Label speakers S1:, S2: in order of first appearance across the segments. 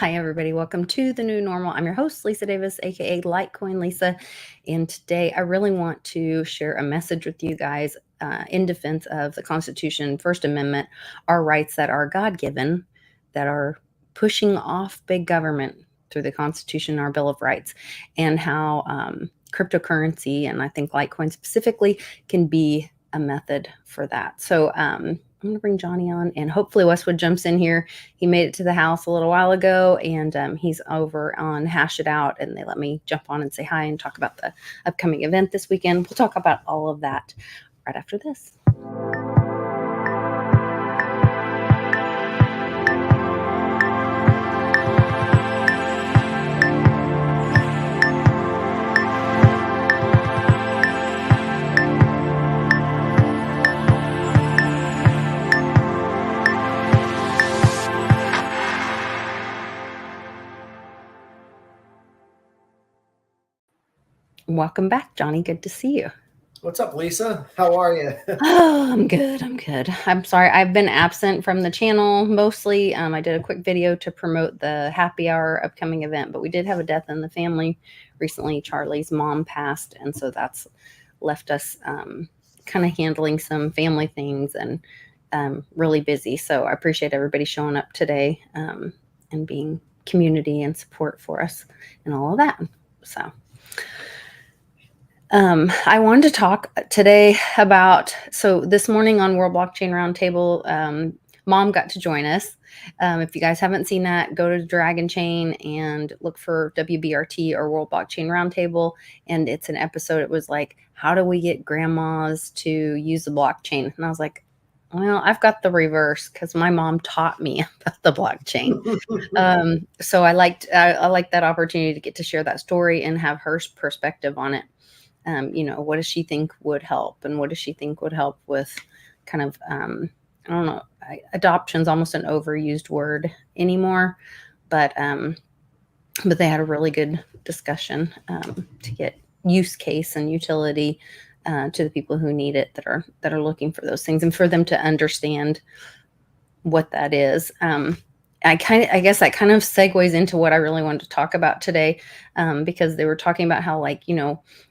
S1: Hi, everybody. Welcome to the new normal. I'm your host, Lisa Davis, aka Litecoin Lisa. And today I really want to share a message with you guys in defense of the Constitution, First Amendment, our rights that are God given, that are pushing off big government through the Constitution, our Bill of Rights, and how cryptocurrency, and I think Litecoin specifically, can be a method for that. So, I'm going to bring Johnny on, and hopefully Westwood jumps in here. He made it to the house a little while ago, and he's over on Hash It Out, and they let me jump on and say hi and talk about the upcoming event this weekend. We'll talk about all of that right after this. Welcome back, Johnny. Good to see you.
S2: What's up, Lisa? How are you?
S1: Oh, I'm good. I'm sorry. I've been absent from the channel mostly. I did a quick video to promote the happy hour upcoming event, but we did have a death in the family recently. Charlie's mom passed, and so that's left us kind of handling some family things and really busy. So I appreciate everybody showing up today and being community and support for us and all of that. So I wanted to talk today about, so this morning on World Blockchain Roundtable, Mom got to join us. If you guys haven't seen that, go to Dragon Chain and look for WBRT or World Blockchain Roundtable. And it's an episode. It was like, how do we get grandmas to use the blockchain? And I was like, well, I've got the reverse because my mom taught me about the blockchain. So I liked that opportunity to get to share that story and have her perspective on it. What does she think would help, and what does she think would help with kind of, I don't know, adoption's almost an overused word anymore, but they had a really good discussion to get use case and utility to the people who need it, that are looking for those things, and for them to understand what that is. I guess that kind of segues into what I really wanted to talk about today, because they were talking about how,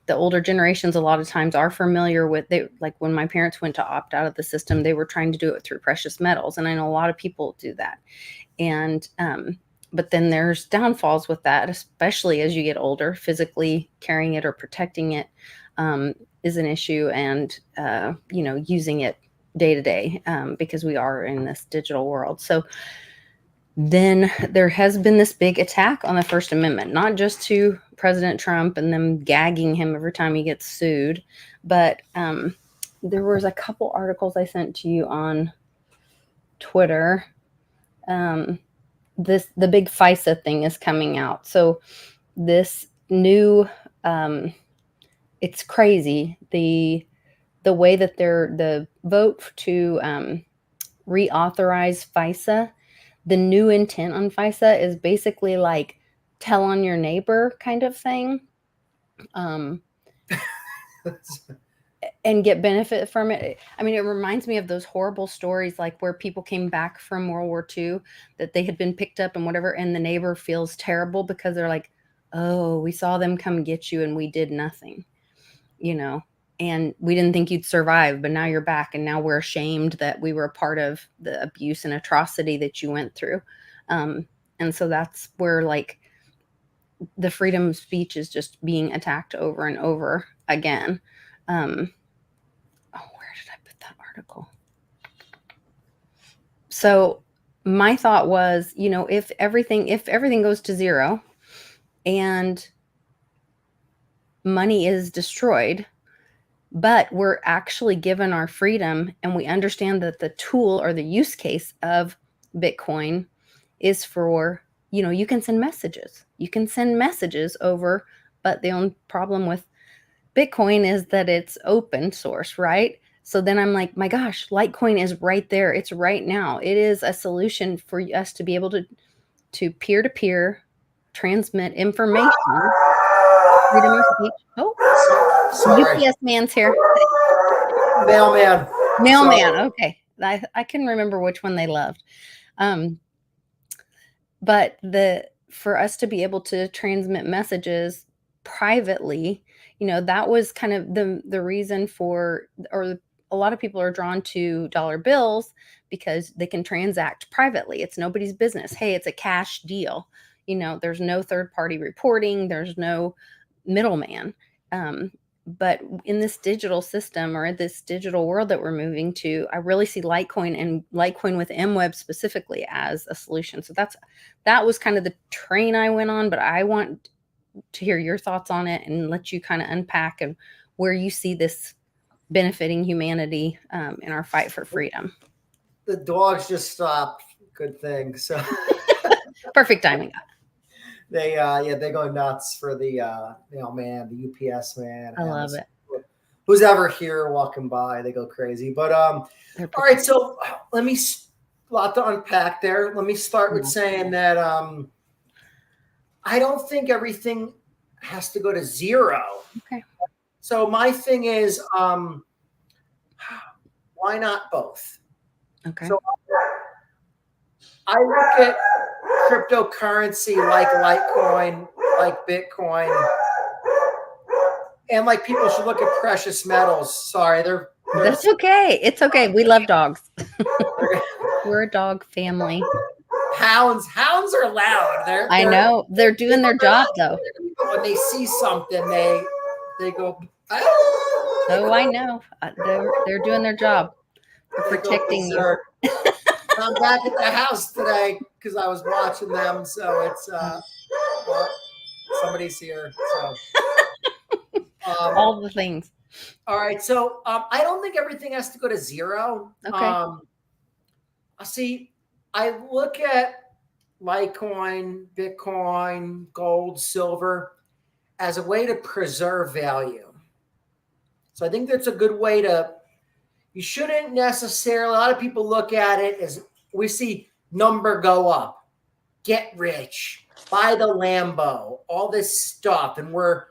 S1: the older generations a lot of times are familiar with, like when my parents went to opt out of the system, they were trying to do it through precious metals. And I know a lot of people do that. And, but then there's downfalls with that, especially as you get older. Physically carrying it or protecting it is an issue, and, using it day to day, because we are in this digital world. So then there has been this big attack on the First Amendment, not just to President Trump and them gagging him every time he gets sued, but there was a couple articles I sent to you on Twitter. The big FISA thing is coming out. So this new, it's crazy. The way that the vote to reauthorize FISA, the new intent on FISA is basically like tell on your neighbor kind of thing, and get benefit from it. I mean, it reminds me of those horrible stories, like where people came back from World War II, that they had been picked up and whatever, and the neighbor feels terrible because they're like, oh, we saw them come get you and we did nothing, and we didn't think you'd survive, but now you're back, and now we're ashamed that we were a part of the abuse and atrocity that you went through. And so that's where, like, the freedom of speech is just being attacked over and over again. Where did I put that article? So my thought was, if everything goes to zero and money is destroyed, but we're actually given our freedom, and we understand that the tool or the use case of Bitcoin is for, you can send messages. You can send messages over, but the only problem with Bitcoin is that it's open source, right? So then I'm like, my gosh, Litecoin is right there. It's right now. It is a solution for us to be able to peer-to-peer transmit information. Freedom of speech. Oh,
S2: sorry.
S1: UPS man's here.
S2: Mailman.
S1: Mailman. Okay. I can remember which one they loved. but for us to be able to transmit messages privately, that was kind of the reason for, or a lot of people are drawn to dollar bills because they can transact privately. It's nobody's business. Hey, it's a cash deal. There's no third party reporting, there's no middleman. But in this digital system, or in this digital world that we're moving to, I really see Litecoin, and Litecoin with MWeb specifically, as a solution. So that was kind of the train I went on, but I want to hear your thoughts on it and let you kind of unpack and where you see this benefiting humanity in our fight for freedom.
S2: The dogs just stopped. Good thing. So
S1: perfect timing.
S2: they go nuts for the mailman, the UPS man.
S1: I love it.
S2: Who's ever here walking by, they go crazy. But all right, so let me, a lot to unpack there. Let me start with saying that I don't think everything has to go to zero.
S1: Okay.
S2: So my thing is, why not both?
S1: Okay.
S2: So I look at cryptocurrency like Litecoin, like Bitcoin, and like people should look at precious metals. Sorry,
S1: that's okay. It's okay. We love dogs. We're a dog family.
S2: Hounds are loud.
S1: I know. They're doing their job though.
S2: When they see something, they go.
S1: Oh, I know. They're doing their job. They're protecting you.
S2: I'm back at the house today because I was watching them. So it's somebody's here. So
S1: all the things.
S2: All right. So I don't think everything has to go to zero.
S1: Okay.
S2: I look at Litecoin, Bitcoin, gold, silver as a way to preserve value. So I think that's a good way to. You shouldn't necessarily, a lot of people look at it as, we see number go up, get rich, buy the Lambo, all this stuff. And we're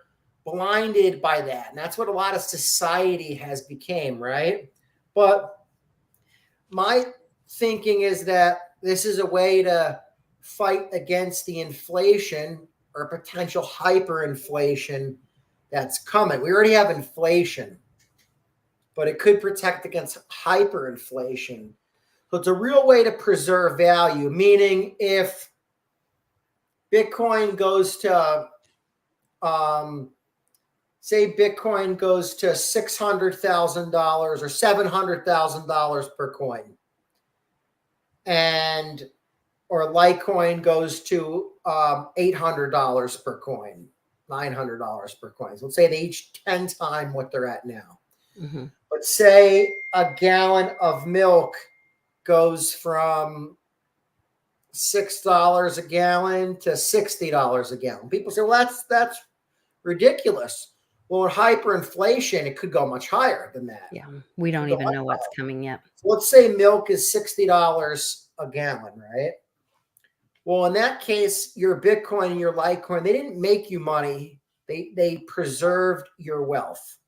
S2: blinded by that. And that's what a lot of society has became, right? But my thinking is that this is a way to fight against the inflation or potential hyperinflation that's coming. We already have inflation, but it could protect against hyperinflation. So it's a real way to preserve value, meaning if Bitcoin goes to, say Bitcoin goes to $600,000 or $700,000 per coin, or Litecoin goes to $800 per coin, $900 per coin. So let's say they each 10 times what they're at now.
S1: Mm-hmm.
S2: But say a gallon of milk goes from $6 a gallon to $60 a gallon. People say, well, that's ridiculous. Well, with hyperinflation, it could go much higher than that.
S1: Yeah, we don't even know what's coming yet.
S2: So let's say milk is $60 a gallon, right? Well, in that case, your Bitcoin and your Litecoin, they didn't make you money. They preserved your wealth,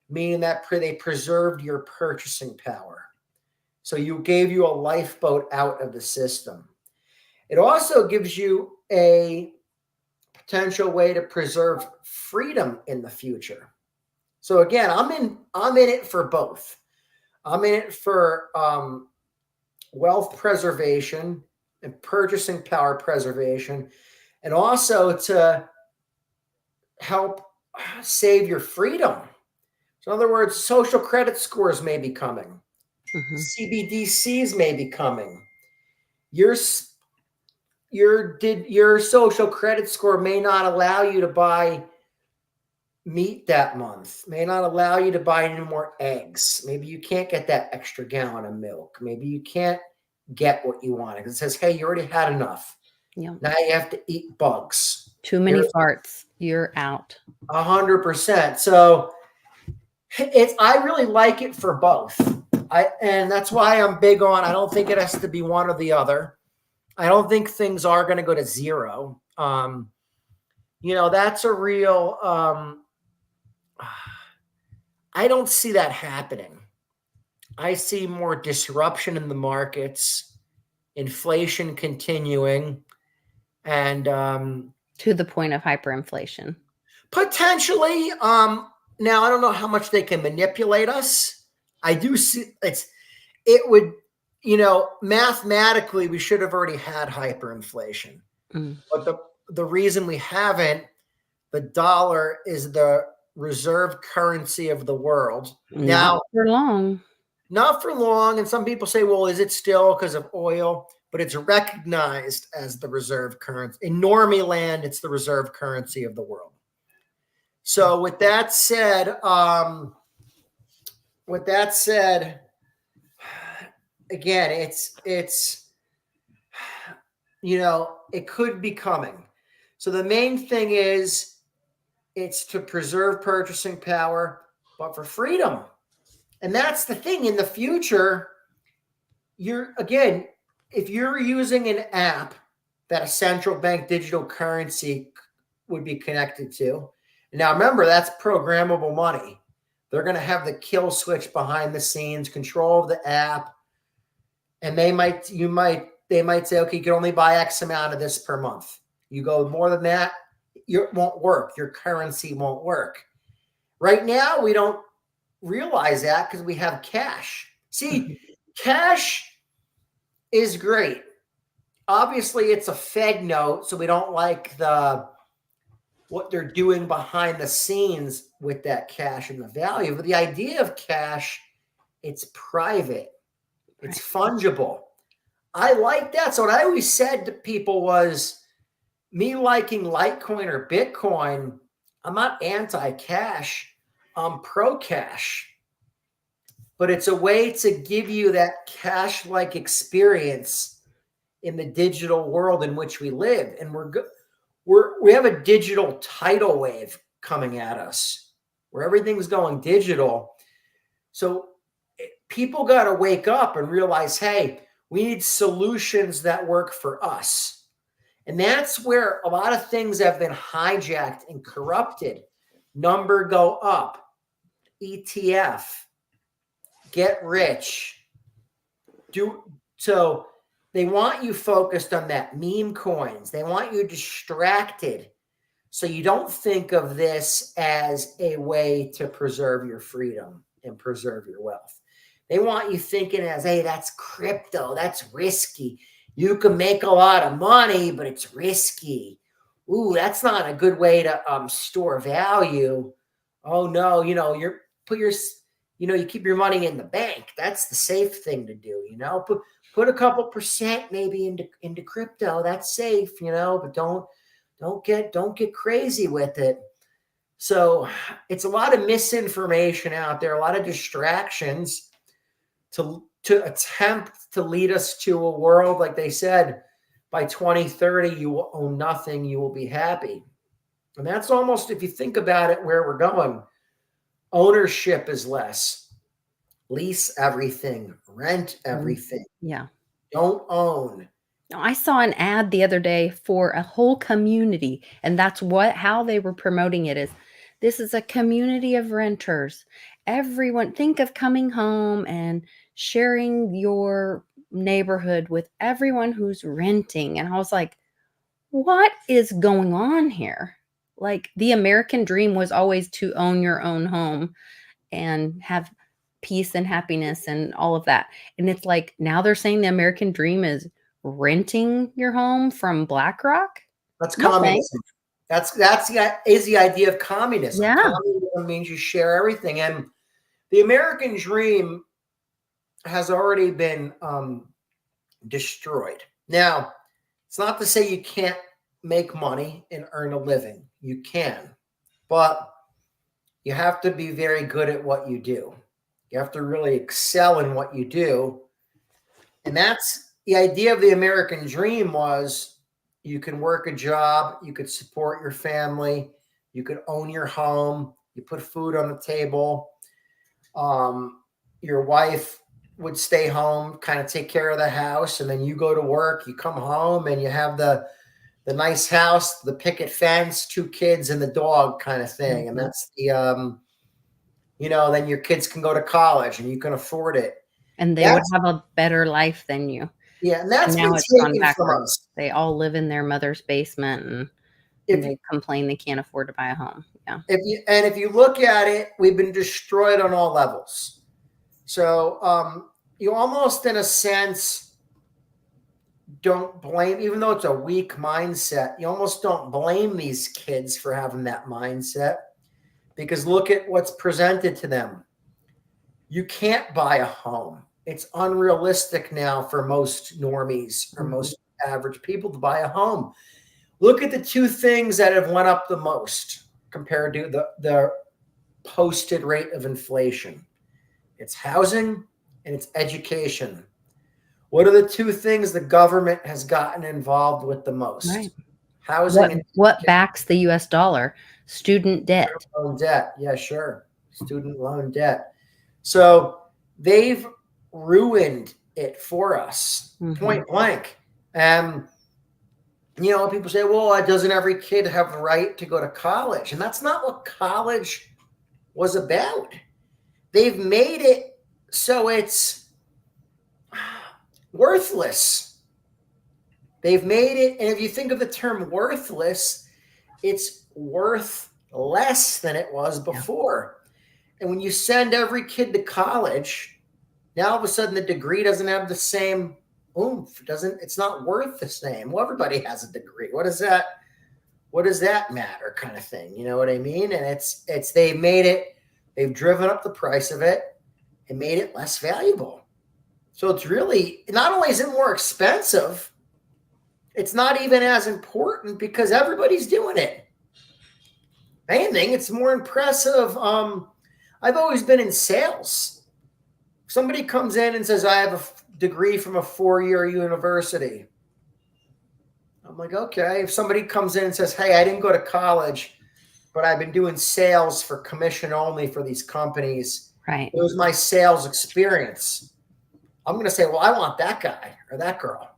S2: meaning that they preserved your purchasing power. So you gave you a lifeboat out of the system. It also gives you a potential way to preserve freedom in the future. So again, I'm in it for both. I'm in it for wealth preservation and purchasing power preservation, and also to help save your freedom. So in other words, social credit scores may be coming. Mm-hmm. CBDCs may be coming. Your social credit score may not allow you to buy meat that month, may not allow you to buy any more eggs. Maybe you can't get that extra gallon of milk. Maybe you can't get what you want. It says, hey, you already had enough.
S1: Yeah.
S2: Now you have to eat bugs.
S1: Too many farts. You're out.
S2: 100%. So I really like it for both. And that's why I'm big on, I don't think it has to be one or the other. I don't think things are going to go to zero. That's a real, I don't see that happening. I see more disruption in the markets, inflation continuing, And
S1: To the point of hyperinflation.
S2: potentially, now I don't know how much they can manipulate us. I do see it would, mathematically we should have already had hyperinflation. But the reason we haven't, the dollar is the reserve currency of the world. Now,
S1: Not for long.
S2: not for long. And some people say, well, is it still because of oil? But it's recognized as the reserve currency. In normie land, it's the reserve currency of the world. So with that said, again, it's it could be coming. So the main thing is it's to preserve purchasing power, but for freedom. And that's the thing. In the future, if you're using an app that a central bank digital currency would be connected to, now remember, that's programmable money. They're going to have the kill switch behind the scenes, control of the app, and they might say, okay, you can only buy X amount of this per month. You go more than that, it won't work. Your currency won't work. Right now, we don't realize that because we have cash. See, cash is great. Obviously, it's a Fed note, so we don't like what they're doing behind the scenes with that cash and the value. But the idea of cash, it's private. It's fungible. I like that. So what I always said to people was, me liking Litecoin or Bitcoin, I'm not anti-cash. I'm pro-cash. But it's a way to give you that cash-like experience in the digital world in which we live. And we have a digital tidal wave coming at us where everything's going digital. So people got to wake up and realize, hey, we need solutions that work for us. And that's where a lot of things have been hijacked and corrupted. Number go up, ETF, get rich. So they want you focused on that meme coins. They want you distracted. So you don't think of this as a way to preserve your freedom and preserve your wealth. They want you thinking as, hey, that's crypto. That's risky. You can make a lot of money, but it's risky. Ooh, that's not a good way to store value. Oh no, you keep your money in the bank. That's the safe thing to do. Put a couple percent maybe into crypto. That's safe. But don't get crazy with it. So it's a lot of misinformation out there, a lot of distractions to attempt to lead us to a world, like they said, by 2030, you will own nothing, you will be happy. And that's almost, if you think about it, where we're going. Ownership is less. Lease everything, rent everything.
S1: Yeah.
S2: Don't own.
S1: I saw an ad the other day for a whole community, and that's how they were promoting it is, this is a community of renters. Everyone, think of coming home and sharing your neighborhood with everyone who's renting. And I was like, what is going on here? Like, the American dream was always to own your own home and have peace and happiness and all of that. And it's like, now they're saying the American dream is renting your home from BlackRock.
S2: That's communism. That's the idea of communism.
S1: Yeah.
S2: Communism means you share everything. And the American dream has already been destroyed. Now, it's not to say you can't make money and earn a living. You can, but you have to be very good at what you do. You have to really excel in what you do. And that's the idea of the American dream was you can work a job, you could support your family, you could own your home, you put food on the table. Your wife would stay home, kind of take care of the house, and then you go to work, you come home and you have the nice house, the picket fence, 2 kids and the dog kind of thing. And that's the, then your kids can go to college and you can afford it.
S1: And they would have a better life than you.
S2: Yeah, and that's
S1: And
S2: been
S1: now it's gone
S2: taken from
S1: backwards.
S2: us.
S1: They all live in their mother's basement and
S2: If
S1: they complain they can't afford to buy a home. Yeah.
S2: if you look at it, we've been destroyed on all levels. So you almost, in a sense, don't blame, even though it's a weak mindset, you almost don't blame these kids for having that mindset, because look at what's presented to them. You can't buy a home. It's unrealistic now for most normies or most average people to buy a home. Look at the two things that have went up the most compared to the posted rate of inflation. It's housing and it's education. What are the two things the government has gotten involved with the most?
S1: Right.
S2: Housing and
S1: What backs the US dollar? Student debt.
S2: student loan debt. Yeah, sure. Student loan debt. So they've ruined it for us, point blank. And people say, well, doesn't every kid have the right to go to college? And that's not what college was about. They've made it so it's worthless. They've made it, and if you think of the term worthless, it's worth less than it was before. And when you send every kid to college, now all of a sudden the degree doesn't have the same oomph. It's not worth the same. Well, everybody has a degree. What does that matter, kind of thing? You know what I mean? And it's they've driven up the price of it and made it less valuable. So it's really, not only is it more expensive, it's not even as important because everybody's doing it. Anything, it's more impressive. I've always been in sales. Somebody comes in and says, I have a degree from a 4-year university. I'm like, okay. If somebody comes in and says, hey, I didn't go to college, but I've been doing sales for commission only for these companies.
S1: Right.
S2: It was my sales experience. I'm going to say, well, I want that guy or that girl.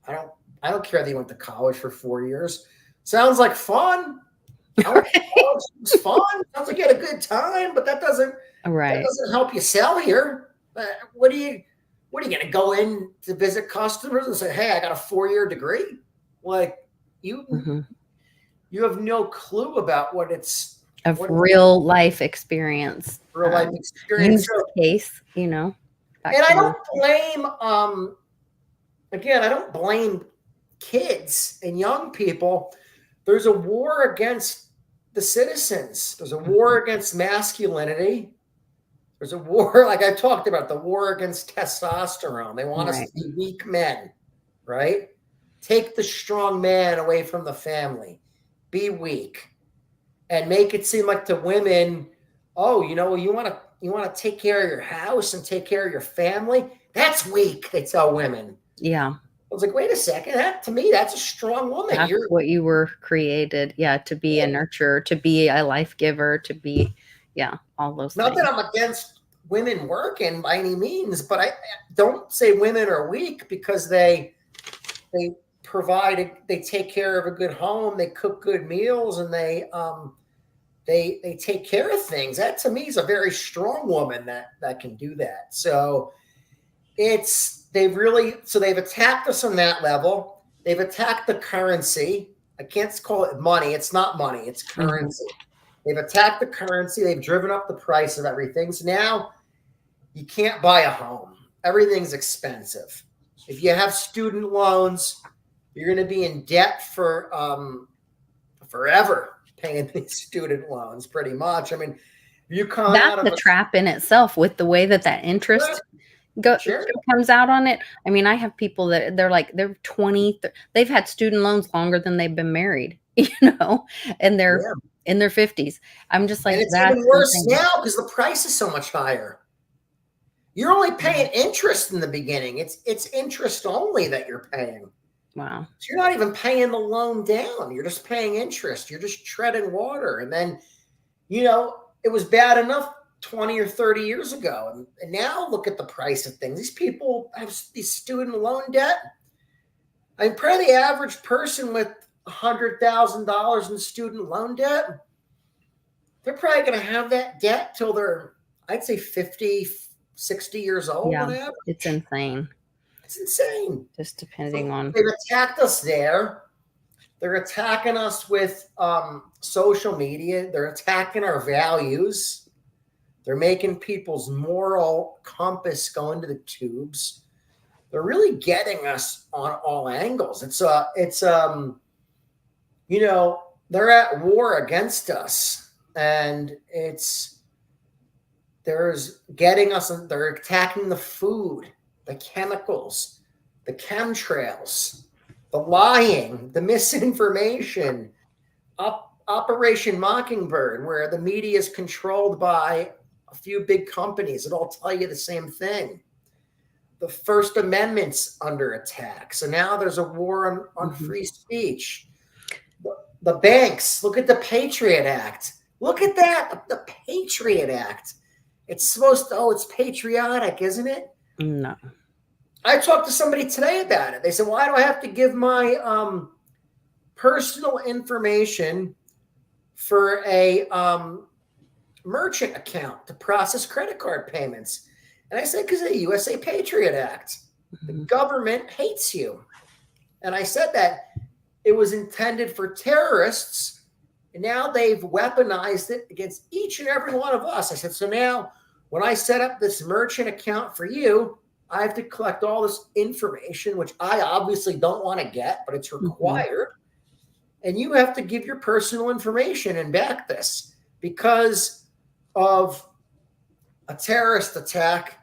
S2: I don't care that you went to college for 4 years. Sounds like fun. It's fun. Sounds like you had a good time, but that doesn't help you sell here. What are you going to go in to visit customers and say, hey, I got a 4-year degree? Like you have no clue about what it's
S1: real life experience.
S2: Real life experience.
S1: Use case,
S2: And I don't blame I don't blame kids and young people. There's a war against the citizens. There's a war against masculinity. There's a war, like I talked about, the war against testosterone. They want us to be weak men, right? Take the strong man away from the family. Be weak. And make it seem like to women, oh, you want to take care of your house and take care of your family? That's weak, they tell women.
S1: Yeah.
S2: I was like, wait a second. To me, that's a strong woman.
S1: That's what you were created. Yeah. To be a nurturer, to be a life giver, to be, all those things.
S2: Not that I'm against women working by any means, but I don't say women are weak because they provide, they take care of a good home, they cook good meals, and they take care of things. That to me is a very strong woman that can do that. So they've attacked us on that level. They've attacked the currency. I can't call it money. It's not money. It's currency. They've attacked the currency. They've driven up the price of everything. So now you can't buy a home. Everything's expensive. If you have student loans, you're going to be in debt for forever paying these student loans, pretty much. I mean, you come out of
S1: a trap in itself with the way that interest comes out on it. I mean, I have people that they're 20, they've had student loans longer than they've been married, and they're in their 50s. I'm just like,
S2: and it's even worse now because the price is so much higher. You're only paying interest in the beginning. It's interest only that you're paying.
S1: Wow. So
S2: you're not even paying the loan down. You're just paying interest. You're just treading water. And then, it was bad enough 20 or 30 years ago. And now look at the price of things. These people have these student loan debt. I mean, probably the average person with $100,000 in student loan debt, they're probably going to have that debt till they're, I'd say 50, 60 years old.
S1: Yeah, it's insane.
S2: It's insane.
S1: Just depending on.
S2: They've attacked us there. They're attacking us with social media. They're attacking our values. They're making people's moral compass go into the tubes. They're really getting us on all angles. You know, they're at war against us, and there's getting us. They're attacking the food, the chemicals, the chemtrails, the lying, the misinformation. Operation Mockingbird, where the media is controlled by a few big companies that all tell you the same thing. The First Amendment's under attack. So now there's a war on free speech. The banks, look at the Patriot Act. Look at that, the Patriot Act. It's supposed to, it's patriotic, isn't it?
S1: No.
S2: I talked to somebody today about it. They said, why do I have to give my personal information for a merchant account to process credit card payments? And I said, because of the USA Patriot Act. The government hates you. And I said that it was intended for terrorists, and now they've weaponized it against each and every one of us. I said, so now when I set up this merchant account for you, I have to collect all this information, which I obviously don't want to get, but it's required. And you have to give your personal information and back this because of a terrorist attack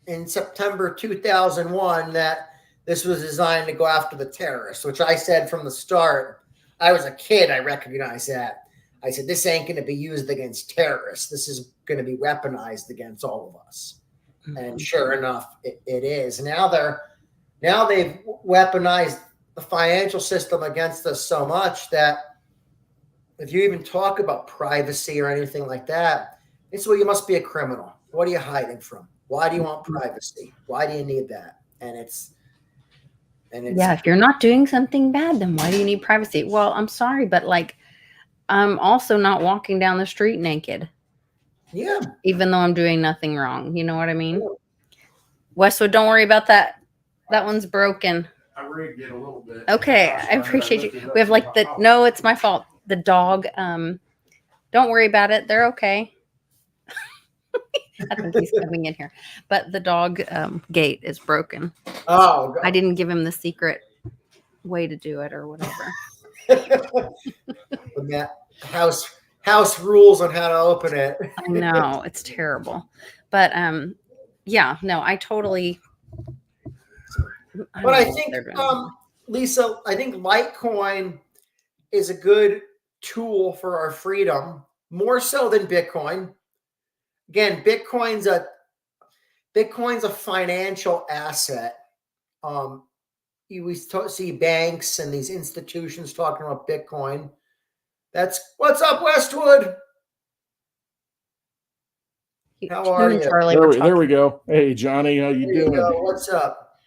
S2: in September 2001 that this was designed to go after the terrorists, which I said from the start. I was a kid. I recognized that. I said, this ain't going to be used against terrorists. This is going to be weaponized against all of us. And sure enough, it is. Now they've weaponized the financial system against us so much that if you even talk about privacy or anything like that, it's, well, you must be a criminal. What are you hiding from? Why do you want privacy? Why do you need that? And it's
S1: yeah, if you're not doing something bad, then why do you need privacy? Well, I'm sorry, but like, I'm also not walking down the street naked.
S2: Yeah.
S1: Even though I'm doing nothing wrong. You know what I mean? Yeah. Westwood, don't worry about that. That one's broken.
S3: I rigged it a little bit.
S1: Okay, I appreciate you. We have like no, it's my fault. The dog, don't worry about it. They're okay. I think he's coming in here. But the dog gate is broken.
S2: Oh, God.
S1: I didn't give him the secret way to do it or whatever.
S2: That house rules on how to open it.
S1: I know, it's terrible. But yeah, no, I totally.
S2: But I think, Lisa, I think Litecoin is a good tool for our freedom, more so than Bitcoin. Again, Bitcoin's a financial asset. We see banks and these institutions talking about Bitcoin. That's what's up, Westwood. How are you?
S3: Charlie, there we go. Hey, Johnny, how you doing?
S2: What's up?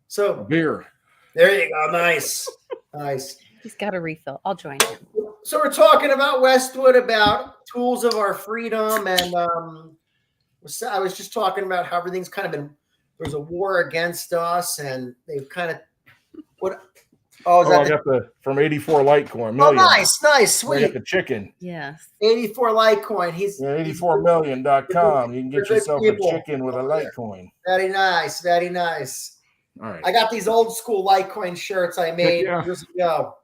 S2: So
S3: beer.
S2: There you go. Nice, nice.
S1: He's got a refill. I'll join him.
S2: So we're talking about Westwood, about tools of our freedom, and I was just talking about how everything's kind of been. There's a war against us, and they've kind of what. Oh,
S3: I got the from 84 Litecoin. Million.
S2: Oh, nice, sweet.
S3: I got the chicken.
S1: Yes.
S2: 84 Litecoin. He's
S3: 84million.com. You can get yourself a chicken with a Litecoin.
S2: Very nice, very nice.
S3: All right.
S2: I got these old school Litecoin shirts I made years ago.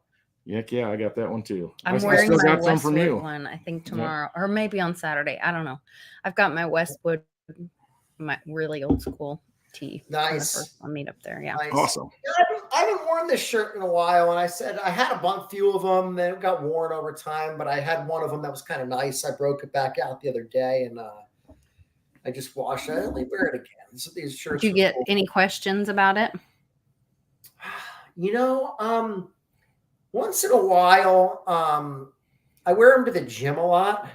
S3: Heck yeah, I got that one too.
S1: I'm wearing my Westwood one, I think tomorrow, or maybe on Saturday. I don't know. I've got my Westwood, my really old school tee.
S2: Nice.
S1: I'll meet up there. Yeah.
S3: Nice. Awesome.
S2: I haven't worn this shirt in a while, and I said I had a few of them that got worn over time, but I had one of them that was kind of nice. I broke it back out the other day, and I just washed it. Let me wear it again. So these shirts.
S1: Did you get any questions about it?
S2: You know, once in a while, I wear them to the gym a lot.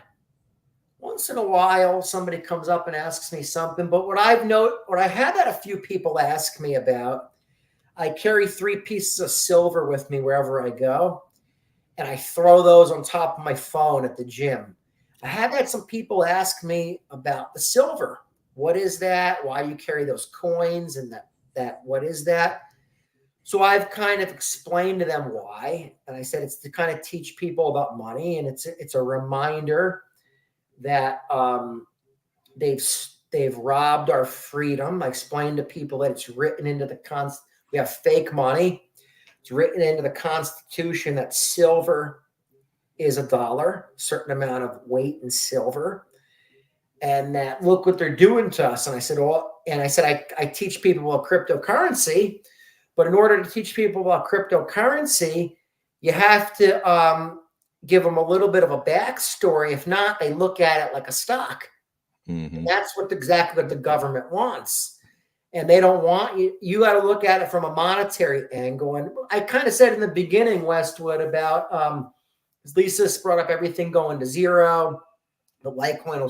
S2: Once in a while, somebody comes up and asks me something. But what I have had a few people ask me about, I carry 3 pieces of silver with me wherever I go, and I throw those on top of my phone at the gym. I have had some people ask me about the silver. What is that? Why do you carry those coins and what is that? So I've kind of explained to them why, and I said it's to kind of teach people about money, and it's a reminder that they've robbed our freedom. I explained to people that it's written into the we have fake money. It's written into the Constitution that silver is $1, a certain amount of weight in silver, and that look what they're doing to us. And I said, I teach people about cryptocurrency. But in order to teach people about cryptocurrency, you have to give them a little bit of a backstory. If not, they look at it like a stock. And that's exactly what the government wants. And they don't want you. You got to look at it from a monetary angle. And I kind of said in the beginning, Westwood, about Lisa brought up everything going to zero. The Litecoin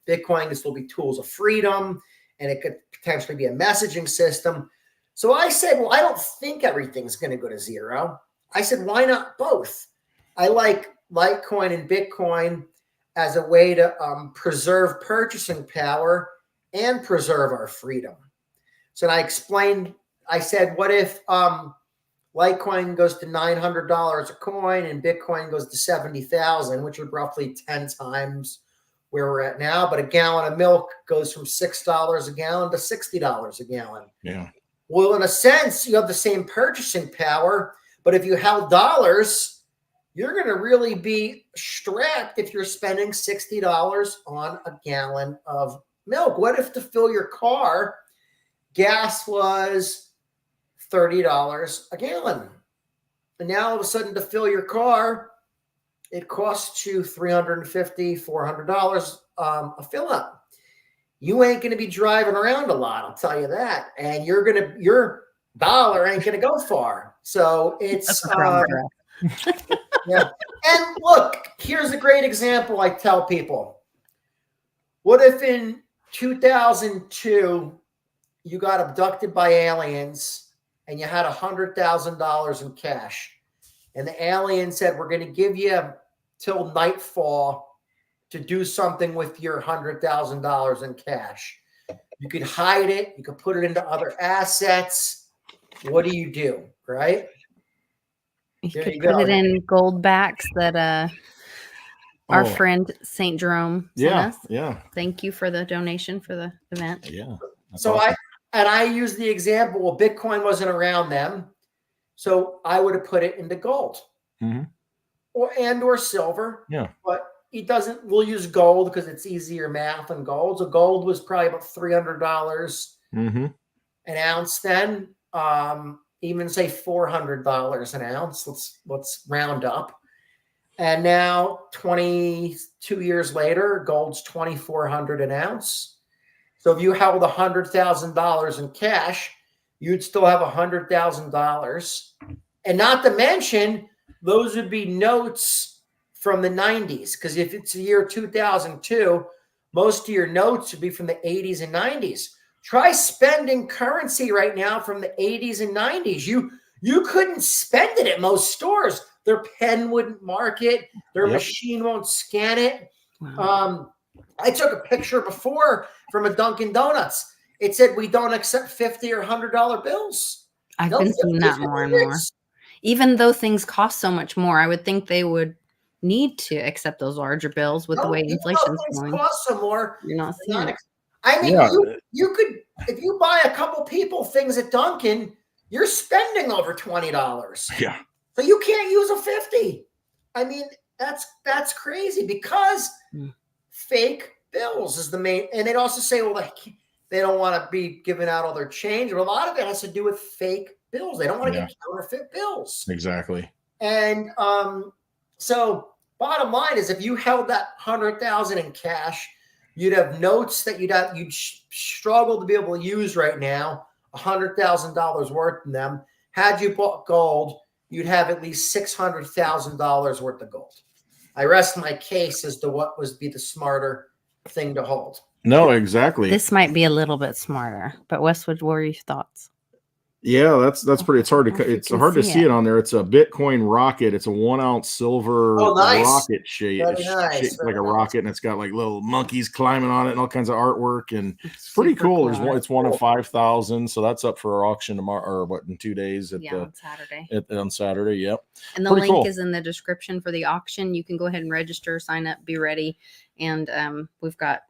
S2: Bitcoin can still be tools of freedom, and it could potentially be a messaging system. So I said, well, I don't think everything's going to go to zero. I said, why not both? I like Litecoin and Bitcoin as a way to preserve purchasing power and preserve our freedom. So I explained, I said, what if Litecoin goes to $900 a coin and Bitcoin goes to 70,000, which would roughly 10 times where we're at now. But a gallon of milk goes from $6 a gallon to $60 a gallon.
S3: Yeah.
S2: Well, in a sense, you have the same purchasing power, but if you held dollars, you're going to really be strapped if you're spending $60 on a gallon of milk. What if to fill your car, gas was $30 a gallon? And now all of a sudden to fill your car, it costs you $350, $400 a fill up. You ain't going to be driving around a lot, I'll tell you that. And your dollar ain't going to go far. So it's, yeah. And look, here's a great example I tell people. What if in 2002, you got abducted by aliens and you had $100,000 in cash, and the alien said, we're going to give you till nightfall to do something with your $100,000 in cash. You could hide it. You could put it into other assets. What do? Right?
S1: You could put it in gold backs that our friend St. Jerome sent us.
S3: Yeah.
S1: Thank you for the donation for the event.
S3: Yeah.
S2: So awesome. I use the example, well, Bitcoin wasn't around them. So I would have put it into gold or silver. Yeah. But we'll use gold because it's easier math than gold. So gold was probably about $300 an ounce then. Even say $400 an ounce. Let's round up. And now 22 years later, gold's $2,400 an ounce. So if you held $100,000 in cash, you'd still have $100,000. And not to mention, those would be notes from the 90s. Because if it's the year 2002, most of your notes would be from the 80s and 90s. Try spending currency right now from the 80s and 90s. You couldn't spend it at most stores. Their pen wouldn't mark it. Their machine won't scan it. Wow. I took a picture before from a Dunkin' Donuts. It said, we don't accept $50 or $100 bills.
S1: I've been seeing that more and more. Even though things cost so much more, I would think they would need to accept those larger bills with the way inflation's going.
S2: Cost some more.
S1: You're not seeing it.
S2: I mean, you could, if you buy a couple people things at Dunkin', you're spending over $20.
S3: Yeah.
S2: So you can't use a 50. I mean, that's crazy because fake bills is the main, and they'd also say, well, they don't want to be giving out all their change, but a lot of it has to do with fake bills. They don't want to get counterfeit bills.
S3: Exactly.
S2: And so bottom line is, if you held that $100,000 in cash, you'd have notes that you'd struggle to be able to use right now, $100,000 worth of them. Had you bought gold, you'd have at least $600,000 worth of gold. I rest my case as to what would be the smarter thing to hold.
S3: No, exactly.
S1: This might be a little bit smarter, but Westwood, what are your thoughts?
S3: Yeah, that's pretty. It's hard
S1: I don't know if you
S3: it's
S1: can
S3: hard to
S1: see
S3: see
S1: it.
S3: it on there. It's a Bitcoin rocket. It's a 1 ounce silver
S2: Oh, nice.
S3: rocket shape.
S2: Very
S3: It's
S2: nice.
S3: shaped like
S2: Very
S3: a
S2: nice.
S3: rocket, and it's got like little monkeys climbing on it and all kinds of artwork, and
S1: It's
S3: pretty
S1: super
S3: cool.
S1: cool.
S3: It's one of 5,000, so that's up for auction tomorrow, or what, in 2 days at
S1: Yeah,
S3: the
S1: on Saturday.
S3: on Saturday. Yep.
S1: And the
S3: Pretty
S1: link
S3: cool.
S1: is in the description for the auction. You can go ahead and register, sign up, be ready. And we've got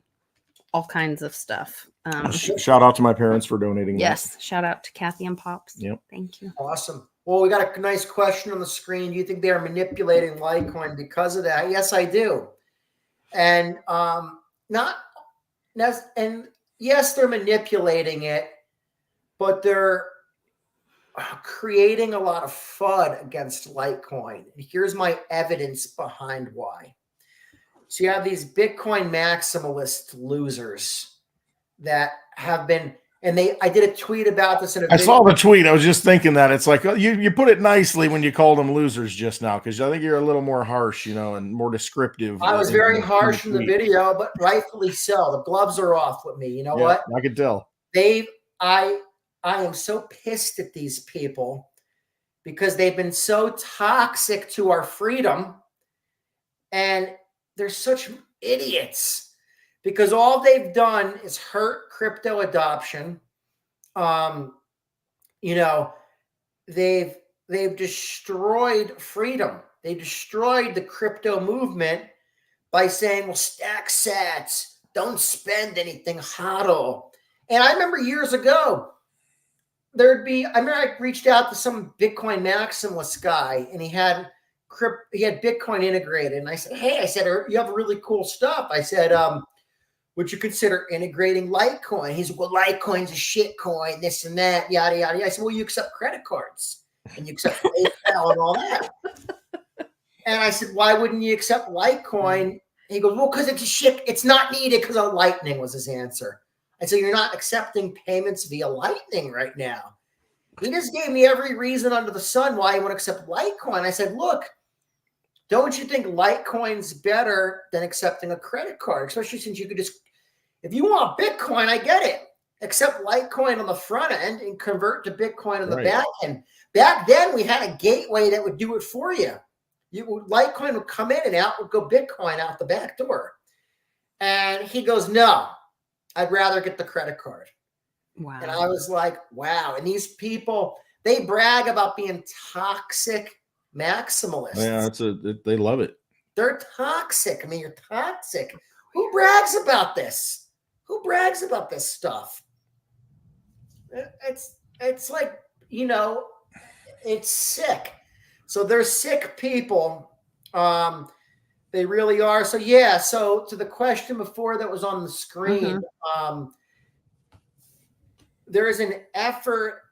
S1: all kinds of stuff.
S3: Shout out to my parents for donating that.
S1: Yes. Shout out to Kathy and Pops.
S3: Yep.
S1: Thank you.
S2: Awesome. Well, we got a nice question on the screen. Do you think they are manipulating Litecoin because of that? Yes, I do. And yes, they're manipulating it, but they're creating a lot of FUD against Litecoin. Here's my evidence behind why. So you have these Bitcoin maximalist losers that have been, and I did a tweet about this in a
S3: I
S2: video.
S3: saw the tweet. I was just thinking that it's like you put it nicely when you called them losers just now, because I think you're a little more harsh, and more descriptive.
S2: I was very harsh in the
S3: tweet.
S2: video, but rightfully so. The gloves are off with me. You know what?
S3: I could tell.
S2: I am so pissed at these people because they've been so toxic to our freedom, and they're such idiots because all they've done is hurt crypto adoption. They've destroyed freedom. They destroyed the crypto movement by saying, well, stack sats, don't spend anything, hodl. And I remember years ago, I reached out to some Bitcoin maximalist guy, and he had Bitcoin integrated. And I said, hey, you have really cool stuff. I said, would you consider integrating Litecoin? He said, well, Litecoin's a shit coin, this and that, yada, yada, yada. I said, well, you accept credit cards and you accept PayPal and all that. And I said, why wouldn't you accept Litecoin? He goes, well, because it's a shit. It's not needed because of Lightning, was his answer. I said, you're not accepting payments via Lightning right now. He just gave me every reason under the sun why he would accept Litecoin. I said, look, don't you think Litecoin's better than accepting a credit card? Especially since you could just, if you want Bitcoin, I get it. Accept Litecoin on the front end and convert to Bitcoin on the back end. Back then, we had a gateway that would do it for you. Litecoin would come in and out, would go Bitcoin out the back door. And he goes, no, I'd rather get the credit card.
S1: Wow.
S2: And I was like, wow. And these people, they brag about being toxic maximalists.
S3: Yeah, they love it.
S2: They're toxic. I mean, you're toxic. Who brags about this? Who brags about this stuff? It's like, it's sick. So they're sick people. They really are. So yeah. So to the question before that was on the screen, there is an effort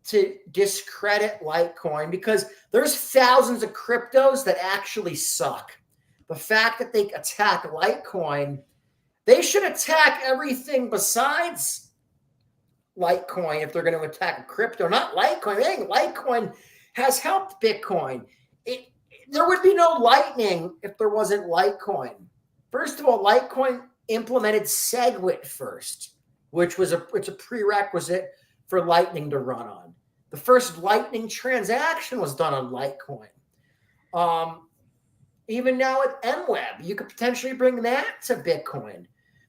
S2: to discredit Litecoin because there's thousands of cryptos that actually suck. The fact that they attack Litecoin, they should attack everything besides Litecoin if they're going to attack a crypto, not Litecoin. I think Litecoin has helped Bitcoin. There would be no Lightning if there wasn't Litecoin. First of all, Litecoin implemented SegWit first, which was it's a prerequisite for Lightning to run on. The first Lightning transaction was done on Litecoin. Even now with MWeb, you could potentially bring that to Bitcoin.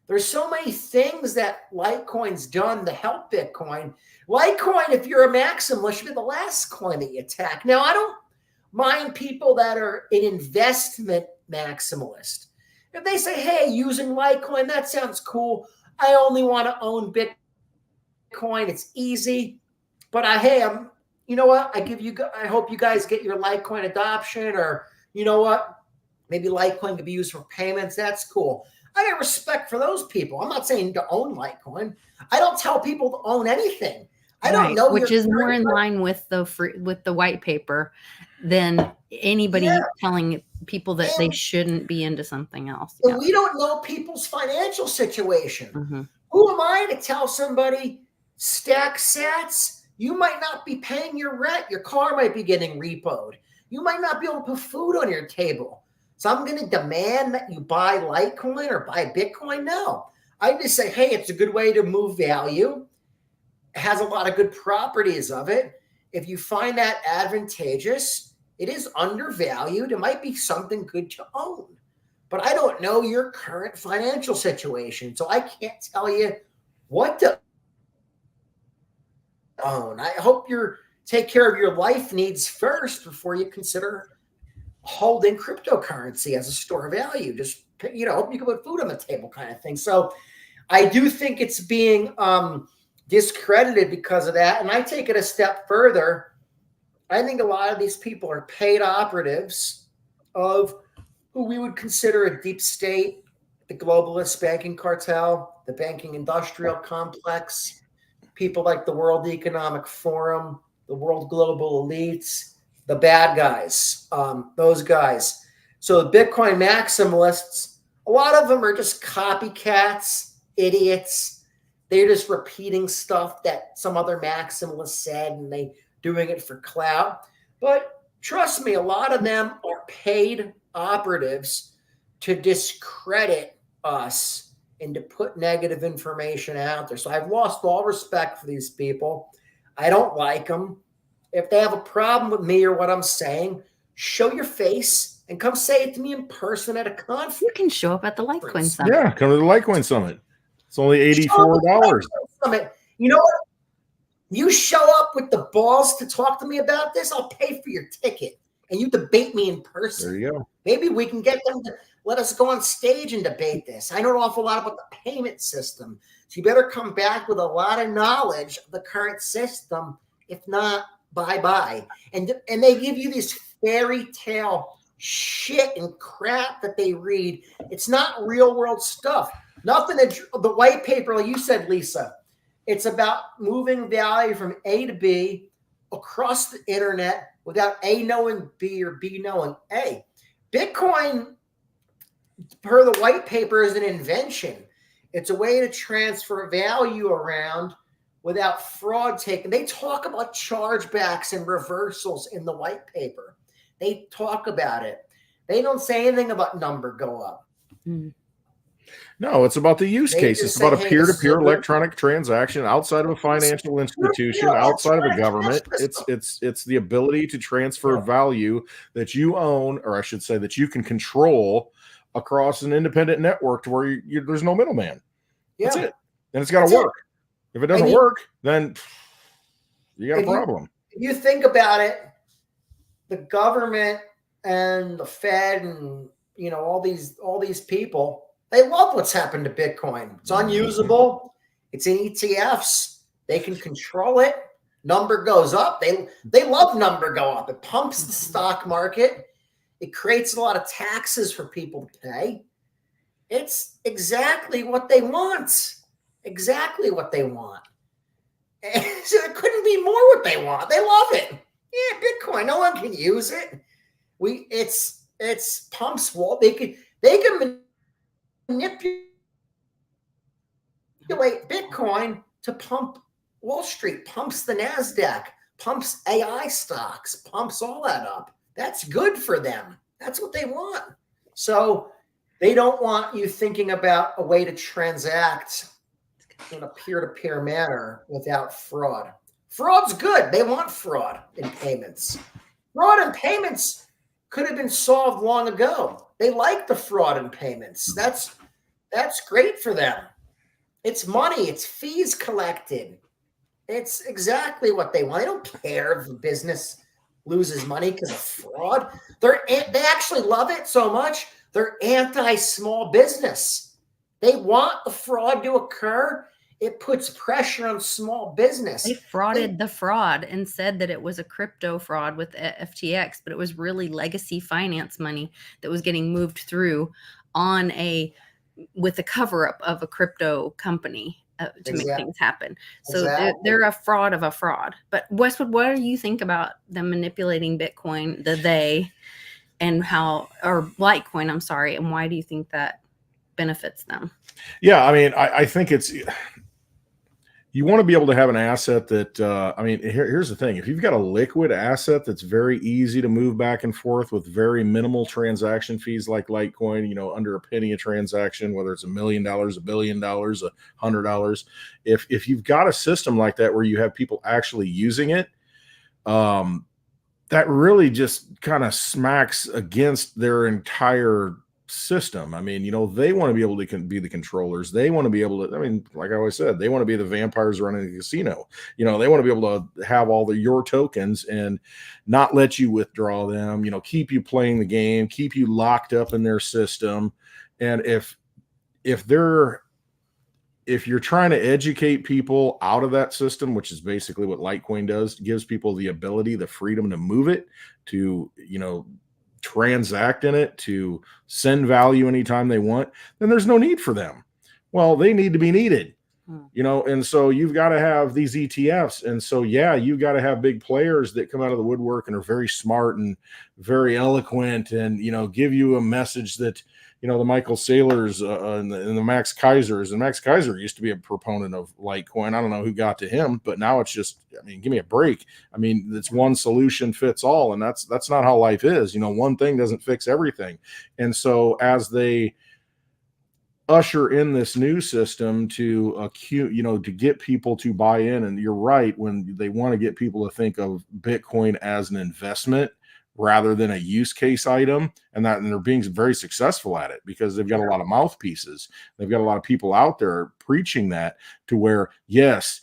S2: There's so many things that Litecoin's done to help Bitcoin. Litecoin, if you're a maximalist, should be the last coin that you attack. Now, I don't mind people that are an investment maximalist. If they say, hey, using Litecoin, that sounds cool. I only want to own Bitcoin. It's easy. But you know what? I hope you guys get your Litecoin adoption, or you know what? Maybe Litecoin could be used for payments. That's cool. I got respect for those people. I'm not saying to own Litecoin. I don't tell people to own anything. I don't know,
S1: which is more in line with the white paper than anybody telling people that they shouldn't be into something else.
S2: Yeah. We don't know people's financial situation. Who am I to tell somebody stack sats? You might not be paying your rent. Your car might be getting repoed. You might not be able to put food on your table. So I'm going to demand that you buy Litecoin or buy Bitcoin? No. I just say, hey, it's a good way to move value. has a lot of good properties of it. If you find that advantageous, it is undervalued. It might be something good to own. But I don't know your current financial situation, so I can't tell you what to own. I hope you take care of your life needs first before you consider holding cryptocurrency as a store of value. Just, hope you can put food on the table kind of thing. So I do think it's being discredited because of that. And I take it a step further. I think a lot of these people are paid operatives of who we would consider a deep state, the globalist banking cartel, the banking industrial complex, people like the World Economic Forum, the World Global Elites, the bad guys, those guys. So the Bitcoin maximalists, a lot of them are just copycats, idiots. They're just repeating stuff that some other maximalist said, and they doing it for clout. But trust me, a lot of them are paid operatives to discredit us and to put negative information out there. So I've lost all respect for these people. I don't like them. If they have a problem with me or what I'm saying, show your face and come say it to me in person at a conference.
S1: You can show up at the Litecoin Summit.
S3: Yeah, come to the Litecoin Summit. It's only $84.
S2: You know what? You show up with the balls to talk to me about this, I'll pay for your ticket. And you debate me in person.
S3: There you go.
S2: Maybe we can get them to let us go on stage and debate this. I know an awful lot about the payment system. So you better come back with a lot of knowledge of the current system. If not, bye-bye. And they give you this fairy tale shit and crap that they read. It's not real world stuff. Nothing that the white paper, like you said, Lisa, it's about moving value from A to B across the internet without A knowing B or B knowing A. Bitcoin, per the white paper, is an invention. It's a way to transfer value around without fraud taken. They talk about chargebacks and reversals in the white paper. They talk about it. They don't say anything about number go up.
S3: No, it's about the use case. It's about a peer-to-peer electronic transaction outside of a financial institution, outside of a government. It's the ability to transfer value that you own, or I should say that you can control across an independent network to where there's no middleman. That's it. And it's got to work. If it doesn't work, then you got a problem.
S2: If you think about it, the government and the Fed and all these people, they love what's happened to Bitcoin. It's unusable. It's in ETFs. They can control it. Number goes up. They love number go up. It pumps the stock market. It creates a lot of taxes for people to pay. It's exactly what they want. Exactly what they want. And so it couldn't be more what they want. They love it. Yeah, Bitcoin. No one can use it. It's pumps wall. They can manipulate Bitcoin to pump Wall Street, pumps the NASDAQ, pumps AI stocks, pumps all that up. That's good for them. That's what they want. So they don't want you thinking about a way to transact in a peer-to-peer manner without fraud. Fraud's good. They want fraud in payments. Fraud in payments could have been solved long ago. They like the fraud in payments. That's great for them. It's money. It's fees collected. It's exactly what they want. They don't care if the business loses money because of fraud. They actually love it so much, they're anti-small business. They want the fraud to occur. It puts pressure on small business.
S1: They frauded the fraud and said that it was a crypto fraud with FTX, but it was really legacy finance money that was getting moved through with the cover-up of a crypto company to make things happen. So they're a fraud of a fraud. But Westwood, what do you think about them manipulating Bitcoin, and Litecoin, I'm sorry, and why do you think that benefits them?
S3: Yeah, I mean, I think You want to be able to have an asset that, I mean, here's the thing. If you've got a liquid asset that's very easy to move back and forth with very minimal transaction fees like Litecoin, under a penny a transaction, whether it's $1 million, $1 billion, $100, if you've got a system like that where you have people actually using it, that really just kind of smacks against their entire system. I mean, they want to be able to be the controllers. They want to be able to, I mean, like I always said, they want to be the vampires running the casino. They want to be able to have all your tokens and not let you withdraw them, keep you playing the game, keep you locked up in their system. And if you're trying to educate people out of that system, which is basically what Litecoin does, gives people the ability, the freedom to move it, to, transact in it, to send value anytime they want, then there's no need for them. Well, they need to be needed, and so you've got to have these ETFs. And so, yeah, you've got to have big players that come out of the woodwork and are very smart and very eloquent and, give you a message that, the Michael Saylors and the Max Kaisers. And Max Kaiser used to be a proponent of Litecoin. I don't know who got to him, but now it's just, I mean, give me a break. I mean, it's one solution fits all. And that's not how life is. One thing doesn't fix everything. And so as they usher in this new system to to get people to buy in, and you're right, when they want to get people to think of Bitcoin as an investment rather than a use case item, and they're being very successful at it because they've got a lot of mouthpieces. They've got a lot of people out there preaching that, to where, yes,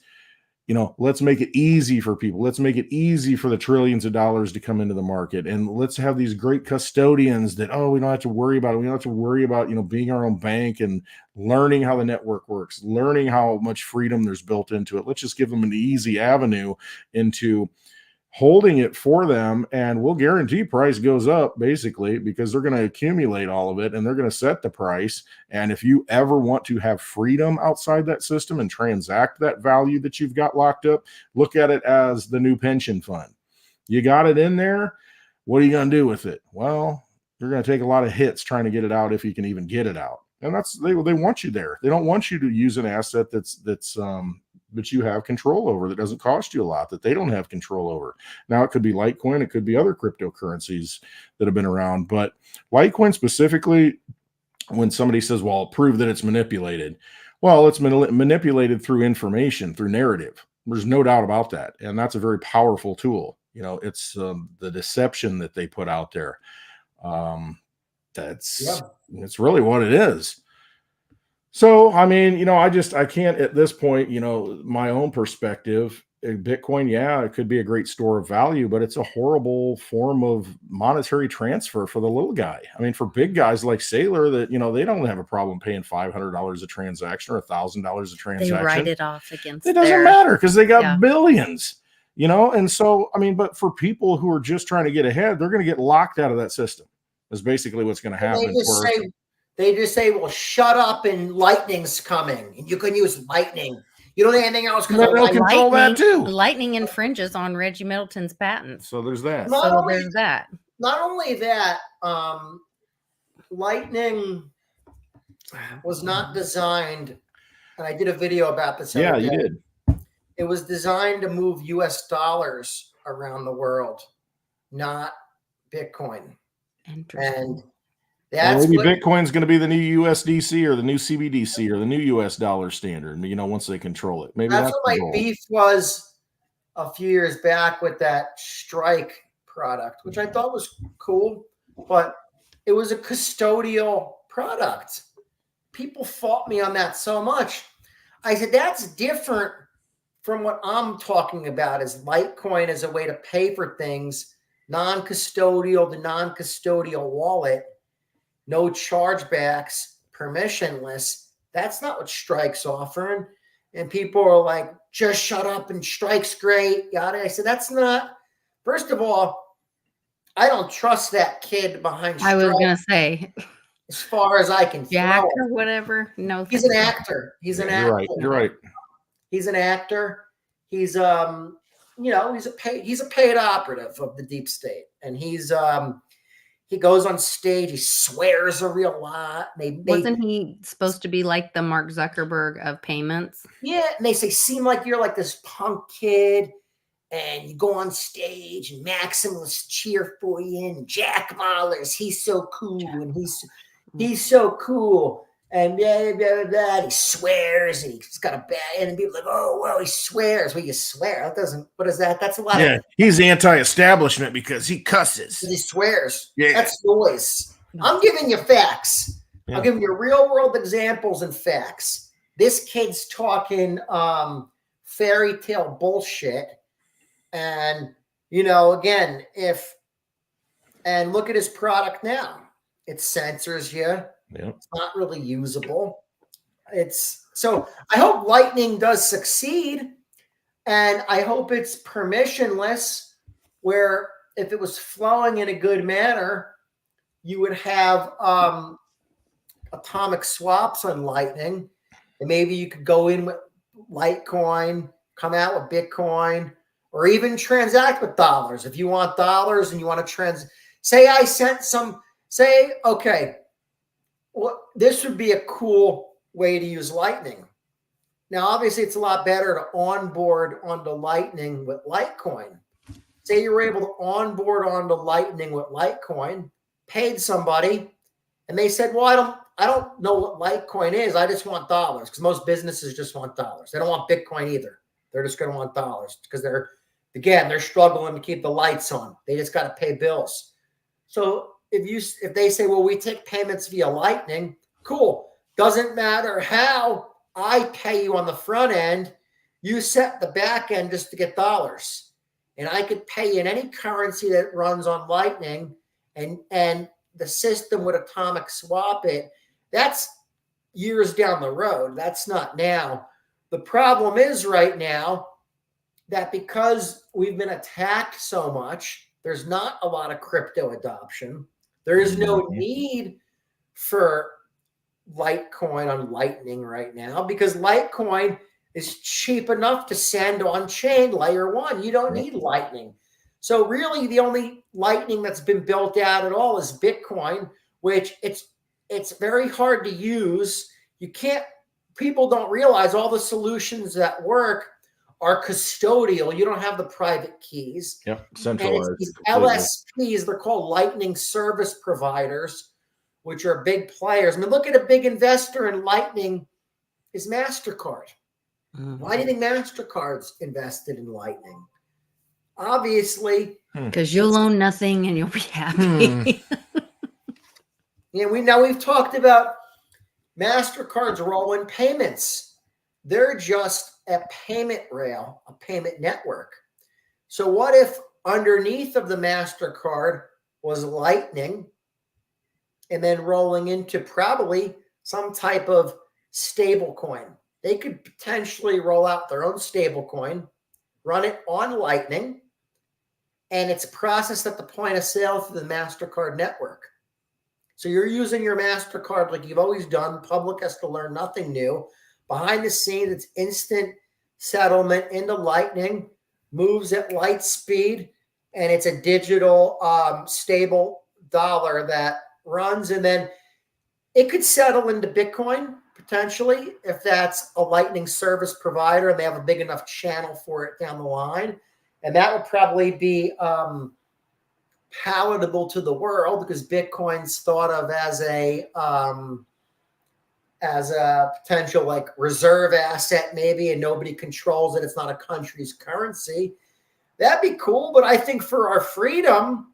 S3: let's make it easy for people. Let's make it easy for the trillions of dollars to come into the market. And let's have these great custodians that, we don't have to worry about it. We don't have to worry about, being our own bank and learning how the network works, learning how much freedom there's built into it. Let's just give them an easy avenue into holding it for them, and we'll guarantee price goes up, basically, because they're going to accumulate all of it and they're going to set the price. And if you ever want to have freedom outside that system and transact that value that you've got locked up, look at it as the new pension fund. You got it in there. What are you going to do with it? Well, you're going to take a lot of hits trying to get it out, if you can even get it out. And they want you there. They don't want you to use an asset that you have control over, that doesn't cost you a lot, that they don't have control over. Now, it could be Litecoin, it could be other cryptocurrencies that have been around, but Litecoin specifically, when somebody says, well, prove that it's manipulated. Well, it's manipulated through information, through narrative. There's no doubt about that. And that's a very powerful tool. It's the deception that they put out there. It's really what it is. So, I mean, I can't at this point, my own perspective, Bitcoin, yeah, it could be a great store of value, but it's a horrible form of monetary transfer for the little guy. I mean, for big guys like Saylor, that, they don't have a problem paying $500 a transaction or $1,000 a transaction.
S1: They write it off against
S3: it doesn't matter because they got billions, and so, I mean, but for people who are just trying to get ahead, they're going to get locked out of that system. Is basically what's going to happen.
S2: They just say, well, shut up and lightning's coming. And you can use lightning. You don't have anything else.
S3: They'll control that too.
S1: Lightning infringes on Reggie Middleton's patents.
S3: So there's that.
S2: Not only that, lightning was not designed, and I did a video about this.
S3: Yeah, you did.
S2: It was designed to move US dollars around the world, not Bitcoin.
S1: Interesting.
S2: And
S3: maybe Bitcoin's going to be the new USDC or the new CBDC or the new US dollar standard, once they control it. Maybe
S2: that's what my beef was a few years back with that Strike product, which I thought was cool, but it was a custodial product. People fought me on that so much. I said, that's different from what I'm talking about, is Litecoin as a way to pay for things, non-custodial to non-custodial wallet. No chargebacks, permissionless. That's not what Strike's offering. And people are like, just shut up and Strike's great. Yada. I said, that's not. First of all, I don't trust that kid behind Strike.
S1: I was going to say.
S2: As far as I can
S1: Jack or whatever. No.
S2: He's an actor. He's an actor.
S3: You're right.
S2: He's an actor. He's he's a paid operative of the deep state. And he goes on stage, he swears a real lot.
S1: Wasn't he supposed to be like the Mark Zuckerberg of payments?
S2: Yeah, and they say, seem like you're like this punk kid, and you go on stage, and Maximus cheer for you, and Jack Mahler's, he's so cool, and he's so cool, and blah, blah, blah. And he swears, and he's got a bad, and people are like, oh, well, he swears. Well, you swear. That doesn't, what is that? That's a lot of.
S3: He's anti-establishment because he cusses.
S2: He swears.
S3: Yeah.
S2: That's noise. I'm giving you facts.
S3: Yeah.
S2: I'm giving you real world examples and facts. This kid's talking fairy tale bullshit. And, again, and look at his product now. It censors you.
S3: Yeah.
S2: It's not really usable. So I hope Lightning does succeed. And I hope it's permissionless, where if it was flowing in a good manner, you would have atomic swaps on Lightning. And maybe you could go in with Litecoin, come out with Bitcoin, or even transact with dollars. If you want dollars and you want to okay, well, this would be a cool way to use Lightning. Now, obviously, it's a lot better to onboard onto Lightning with Litecoin. Say you were able to onboard onto Lightning with Litecoin, paid somebody, and they said, well, I don't know what Litecoin is. I just want dollars, because most businesses just want dollars. They don't want Bitcoin either. They're just going to want dollars because they're struggling to keep the lights on. They just got to pay bills. So if they say, well, we take payments via Lightning, cool. Doesn't matter how I pay you on the front end. You set the back end just to get dollars. And I could pay you in any currency that runs on Lightning, and the system would atomic swap it. That's years down the road. That's not now. The problem is right now that because we've been attacked so much, there's not a lot of crypto adoption. There is no need for Litecoin on Lightning right now, because Litecoin is cheap enough to send on chain layer 1. You don't need Lightning. So really the only Lightning that's been built out at all is Bitcoin, which it's very hard to use. People don't realize all the solutions that work are custodial. You don't have the private keys.
S3: Yep, centralized.
S2: And it's these LSPs, they're called Lightning Service Providers, which are big players. I mean, look at a big investor in Lightning is MasterCard. Mm-hmm. Why do you think MasterCard's invested in Lightning? Obviously.
S1: Because you'll own nothing and you'll be happy.
S2: We've talked about MasterCard's role in payments. They're just a payment rail, a payment network. So what if underneath of the MasterCard was Lightning, and then rolling into probably some type of stable coin? They could potentially roll out their own stable coin, run it on Lightning, and it's processed at the point of sale through the MasterCard network. So you're using your MasterCard like you've always done. Public has to learn nothing new. Behind the scenes, it's instant settlement into Lightning, moves at light speed, and it's a digital stable dollar that runs. And then it could settle into Bitcoin potentially if that's a Lightning service provider and they have a big enough channel for it down the line. And that would probably be palatable to the world, because Bitcoin's thought of as a potential like reserve asset maybe, and nobody controls it. It's not a country's currency. That'd be cool. But I think for our freedom,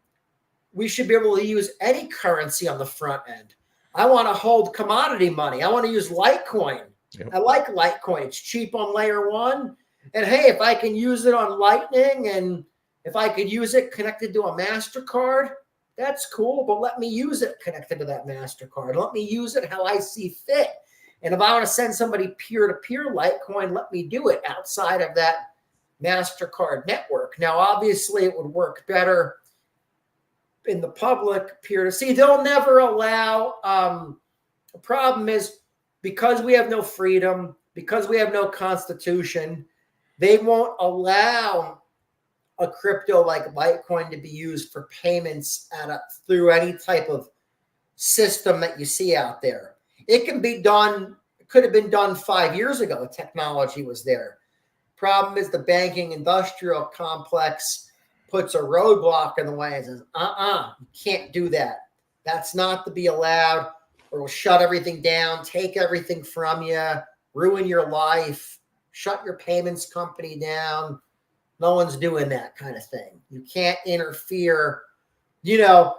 S2: we should be able to use any currency on the front end. I want to hold commodity money. I want to use Litecoin. Yep. I like Litecoin. It's cheap on layer 1. And hey, if I can use it on Lightning, and if I could use it connected to a MasterCard, that's cool. But let me use it connected to that MasterCard. Let me use it how I see fit. And if I want to send somebody peer-to-peer Litecoin, let me do it outside of that MasterCard network. Now, obviously, it would work better in the public peer-to-see. They'll never allow. The problem is, because we have no freedom, because we have no constitution, they won't allow a crypto like Litecoin to be used for payments through any type of system that you see out there. It can be done, could have been done 5 years ago. The technology was there. Problem is the banking industrial complex puts a roadblock in the way and says, you can't do that. That's not to be allowed, or will shut everything down, take everything from you, ruin your life, shut your payments company down. No one's doing that kind of thing. You can't interfere. You know,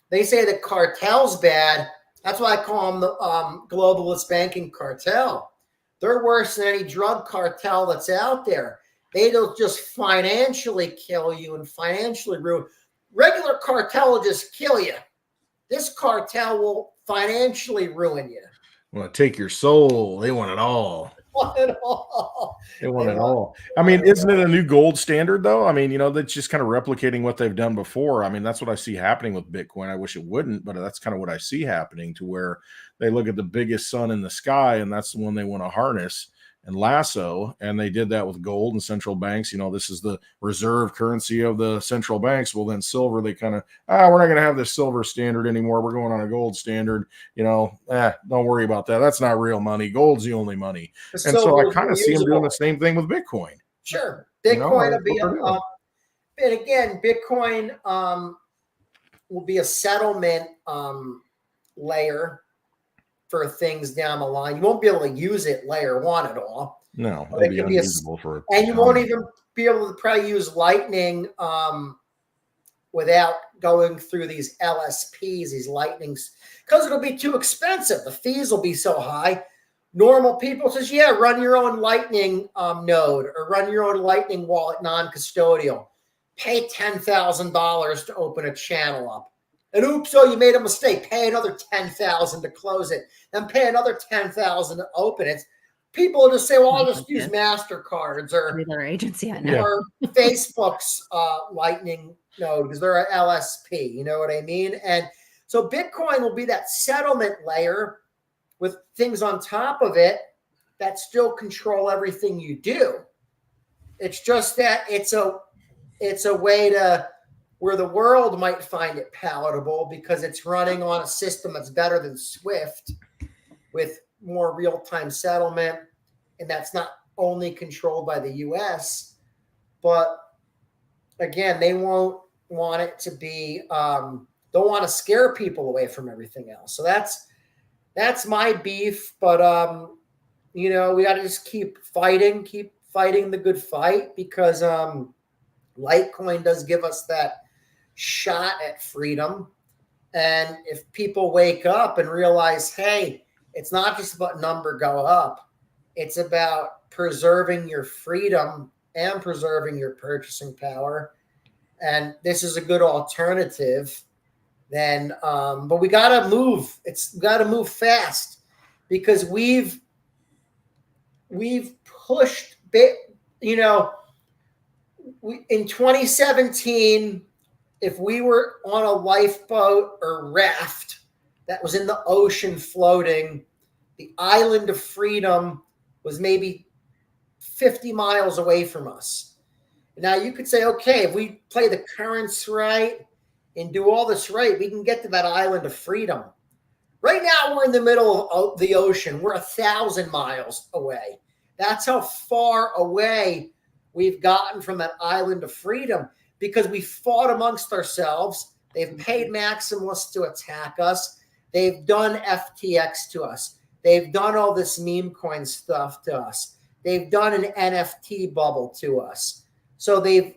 S2: they say the cartel's bad. That's why I call them the globalist banking cartel. They're worse than any drug cartel that's out there. They don't just financially kill you and financially ruin. Regular cartel will just kill you. This cartel will financially ruin you.
S3: Want to take your soul. They want it all.
S2: Want it all.
S3: They want it all. I mean, isn't it a new gold standard, though? I mean, you know, that's just kind of replicating what they've done before. I mean, that's what I see happening with Bitcoin. I wish it wouldn't, but that's kind of what I see happening, to where they look at the biggest sun in the sky, and that's the one they want to harness and lasso. And they did that with gold and central banks. You know, this is the reserve currency of the central banks. Well, then silver, they kind of, we're not going to have this silver standard anymore. We're going on a gold standard. You know, don't worry about that. That's not real money. Gold's the only money. And so I kind of see them doing the same thing with Bitcoin.
S2: Sure. Bitcoin will be and again, Bitcoin will be a settlement layer for things down the line. You won't be able to use it layer one at all.
S3: No, it'll be unusable for.
S2: And you won't even be able to probably use Lightning without going through these LSPs, these Lightnings, because it'll be too expensive. The fees will be so high. Normal people says, yeah, run your own Lightning node, or run your own Lightning wallet, non-custodial. Pay $10,000 to open a channel up. And oops, you made a mistake. Pay another $10,000 to close it. Then pay another $10,000 to open it. People will just say, well, I'll just use MasterCards or
S1: their agency, I know.
S2: Or Facebook's Lightning node, because they're an LSP. You know what I mean? And so Bitcoin will be that settlement layer with things on top of it that still control everything you do. It's just that it's a way to where the world might find it palatable, because it's running on a system that's better than Swift with more real-time settlement. And that's not only controlled by the US, but again, they won't want it to be, don't want to scare people away from everything else. So that's my beef. But, you know, we got to just keep fighting the good fight, because Litecoin does give us that shot at freedom. And if people wake up and realize, hey, it's not just about number go up, it's about preserving your freedom and preserving your purchasing power, and this is a good alternative, then but we got to move. We got to move fast, because we've pushed you know, in 2017, if we were on a lifeboat or raft that was in the ocean floating, the island of freedom was maybe 50 miles away from us. Now you could say, okay, if we play the currents right and do all this right, we can get to that island of freedom. Right now we're in the middle of the ocean. We're 1,000 miles away. That's how far away we've gotten from that island of freedom, because we fought amongst ourselves. They've paid maximalists to attack us. They've done FTX to us. They've done all this meme coin stuff to us. They've done an NFT bubble to us. So they've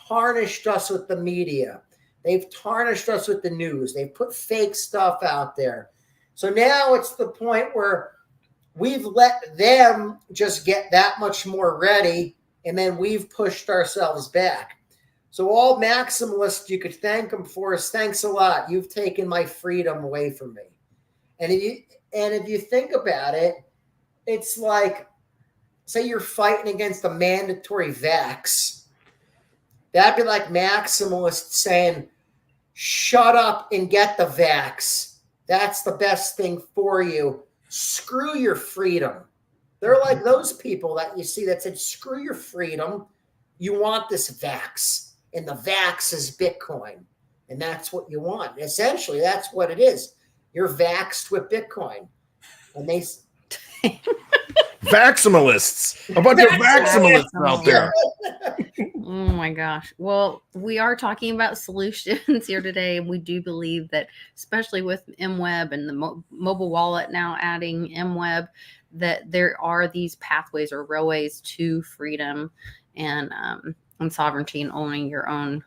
S2: tarnished us with the media. They've tarnished us with the news. They've put fake stuff out there. So now it's the point where we've let them just get that much more ready, and then we've pushed ourselves back. So all maximalists, you could thank them for is, thanks a lot. You've taken my freedom away from me. And if you think about it, it's like, say you're fighting against a mandatory vax. That'd be like maximalists saying, shut up and get the vax. That's the best thing for you. Screw your freedom. They're like those people that you see that said, screw your freedom. you want this VAX, and the VAX is Bitcoin, and that's what you want. Essentially, that's what it is. You're vaxxed with Bitcoin, and they
S3: Vaximalists, a bunch of Vaximalists out there.
S1: Oh my gosh. Well, we are talking about solutions here today. And we do believe that, especially with MWeb and the mobile wallet now adding MWeb, that there are these pathways or railways to freedom and sovereignty and owning your own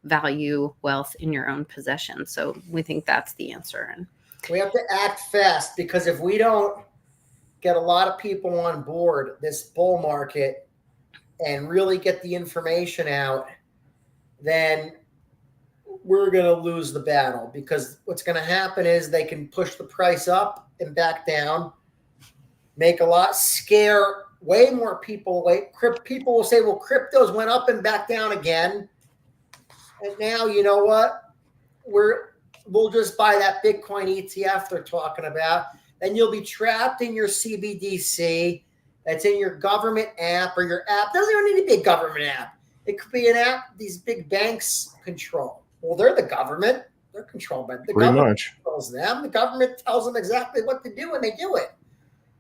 S1: value, wealth in your own possession. So we think that's the answer. And
S2: we have to act fast, because if we don't get a lot of people on board this bull market and really get the information out, then we're going to lose the battle, because what's going to happen is they can push the price up and back down, make a lot, scare way more people away. People will say, well, cryptos went up and back down again. And now, you know what? We'll just buy that Bitcoin ETF they're talking about. Then you'll be trapped in your CBDC that's in your government app, or your app. Doesn't even need to be a government app. It could be an app these big banks control. Well, they're the government. They're controlled by the government. Controls them. The government tells them exactly what to do, and they do it.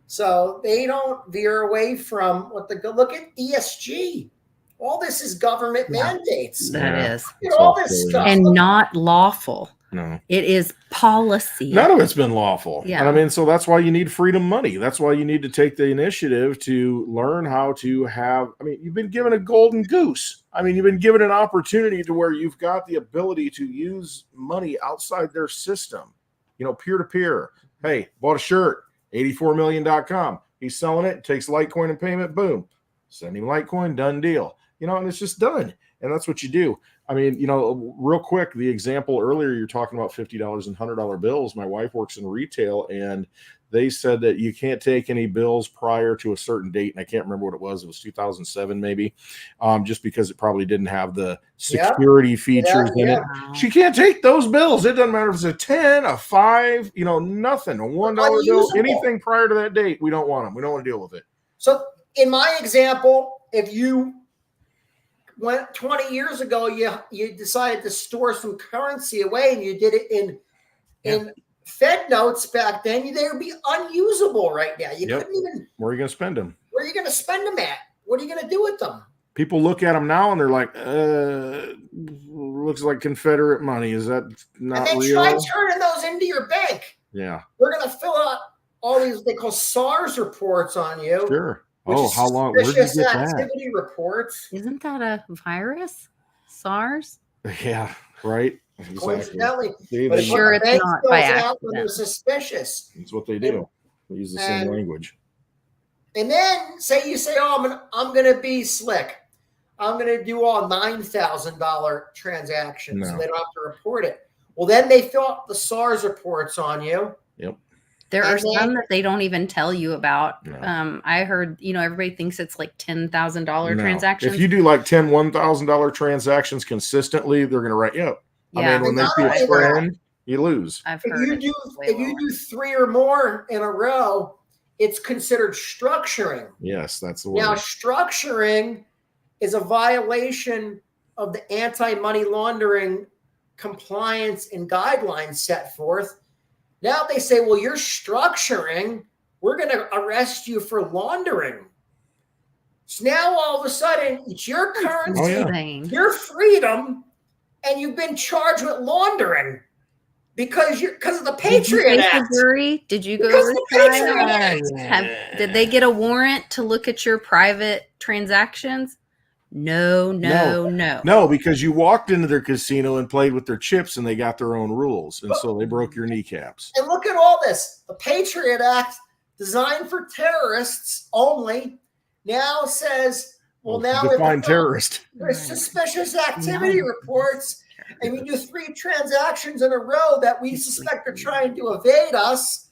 S2: So they don't veer away from what the look at ESG. All this is government mandates.
S1: That is.
S2: All this stuff.
S1: And not lawful.
S3: No.
S1: It is policy.
S3: None of it's been lawful.
S1: Yeah.
S3: And I mean, so that's why you need freedom money. That's why you need to take the initiative to learn how to have, I mean, you've been given a golden goose. I mean, you've been given an opportunity to where you've got the ability to use money outside their system, you know, peer to peer. Hey, bought a shirt, 84million.com. He's selling it, takes Litecoin and payment, boom. Send him Litecoin, done deal. You know, and it's just done. And that's what you do. I mean, you know, real quick, the example earlier, you're talking about $50 and $100 bills. My wife works in retail, and they said that you can't take any bills prior to a certain date. And I can't remember what it was. It was 2007, maybe, just because it probably didn't have the security features in it. She can't take those bills. It doesn't matter if it's a 10, a 5, you know, nothing, a $1 bill, anything prior to that date. We don't want them. We don't want to deal with it.
S2: So in my example, if you went 20 years ago, you decided to store some currency away, and you did it in Fed notes back then, they would be unusable right now. You couldn't even.
S3: Where are you going to spend them?
S2: Where are you going to spend them at? What are you going to do with them?
S3: People look at them now and they're like, looks like Confederate money. Is that not
S2: and then
S3: real?
S2: try turning those into your bank.
S3: Yeah.
S2: We're going to fill out all these, they call SARS reports on you.
S3: Sure. Oh, how long? Where did you get that?
S2: Activity reports.
S1: Isn't that a virus? SARS?
S3: Yeah, right. Exactly.
S2: Coincidentally,
S1: but sure, it's not by accident.
S2: They're suspicious.
S3: That's what they do. They use the same language.
S2: And then say, oh, I'm gonna be slick. I'm gonna do all $9,000 transactions. So they don't have to report it. Well, then they fill out the SARS reports on you.
S3: Yep.
S1: There are some that they don't even tell you about.
S3: No.
S1: I heard, everybody thinks it's like $10,000 transactions.
S3: If you do like $1,000 transactions consistently, they're going to write you up.
S1: Yeah.
S3: I mean, when they see a trend, you lose.
S1: I've heard
S2: if you do 3 or more in a row, it's considered structuring.
S3: Yes, that's the word.
S2: Now, structuring is a violation of the anti-money laundering compliance and guidelines set forth. Now they say, well, you're structuring. We're going to arrest you for laundering. So now all of a sudden, it's your currency, your freedom, and you've been charged with laundering because of the Patriot Act.
S1: Did you go to the trial? Did they get a warrant to look at your private transactions? No,
S3: because you walked into their casino and played with their chips, and they got their own rules, and so they broke your kneecaps.
S2: And look at all this. The Patriot Act, designed for terrorists only, now says,
S3: define terrorist.
S2: There's suspicious activity reports, and you do 3 transactions in a row that we suspect are trying to evade us.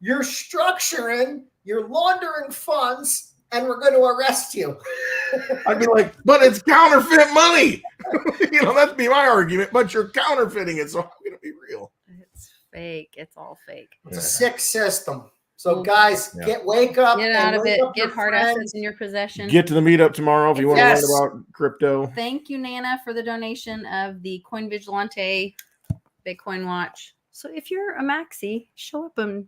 S2: You're structuring, you're laundering funds, and we're going to arrest you.
S3: I'd be like, but it's counterfeit money. That'd be my argument. But you're counterfeiting it, so I'm going to be real.
S1: It's fake. It's all fake.
S2: It's a sick system. So guys, wake up.
S1: Get out of
S2: wake
S1: it.
S2: up your
S1: Get hard
S2: friends.
S1: assets in your possession.
S3: Get to the meetup tomorrow if you want to
S2: Yes.
S3: learn about crypto.
S1: Thank you, Nana, for the donation of the Coin Vigilante Bitcoin watch. So if you're a maxi, show up and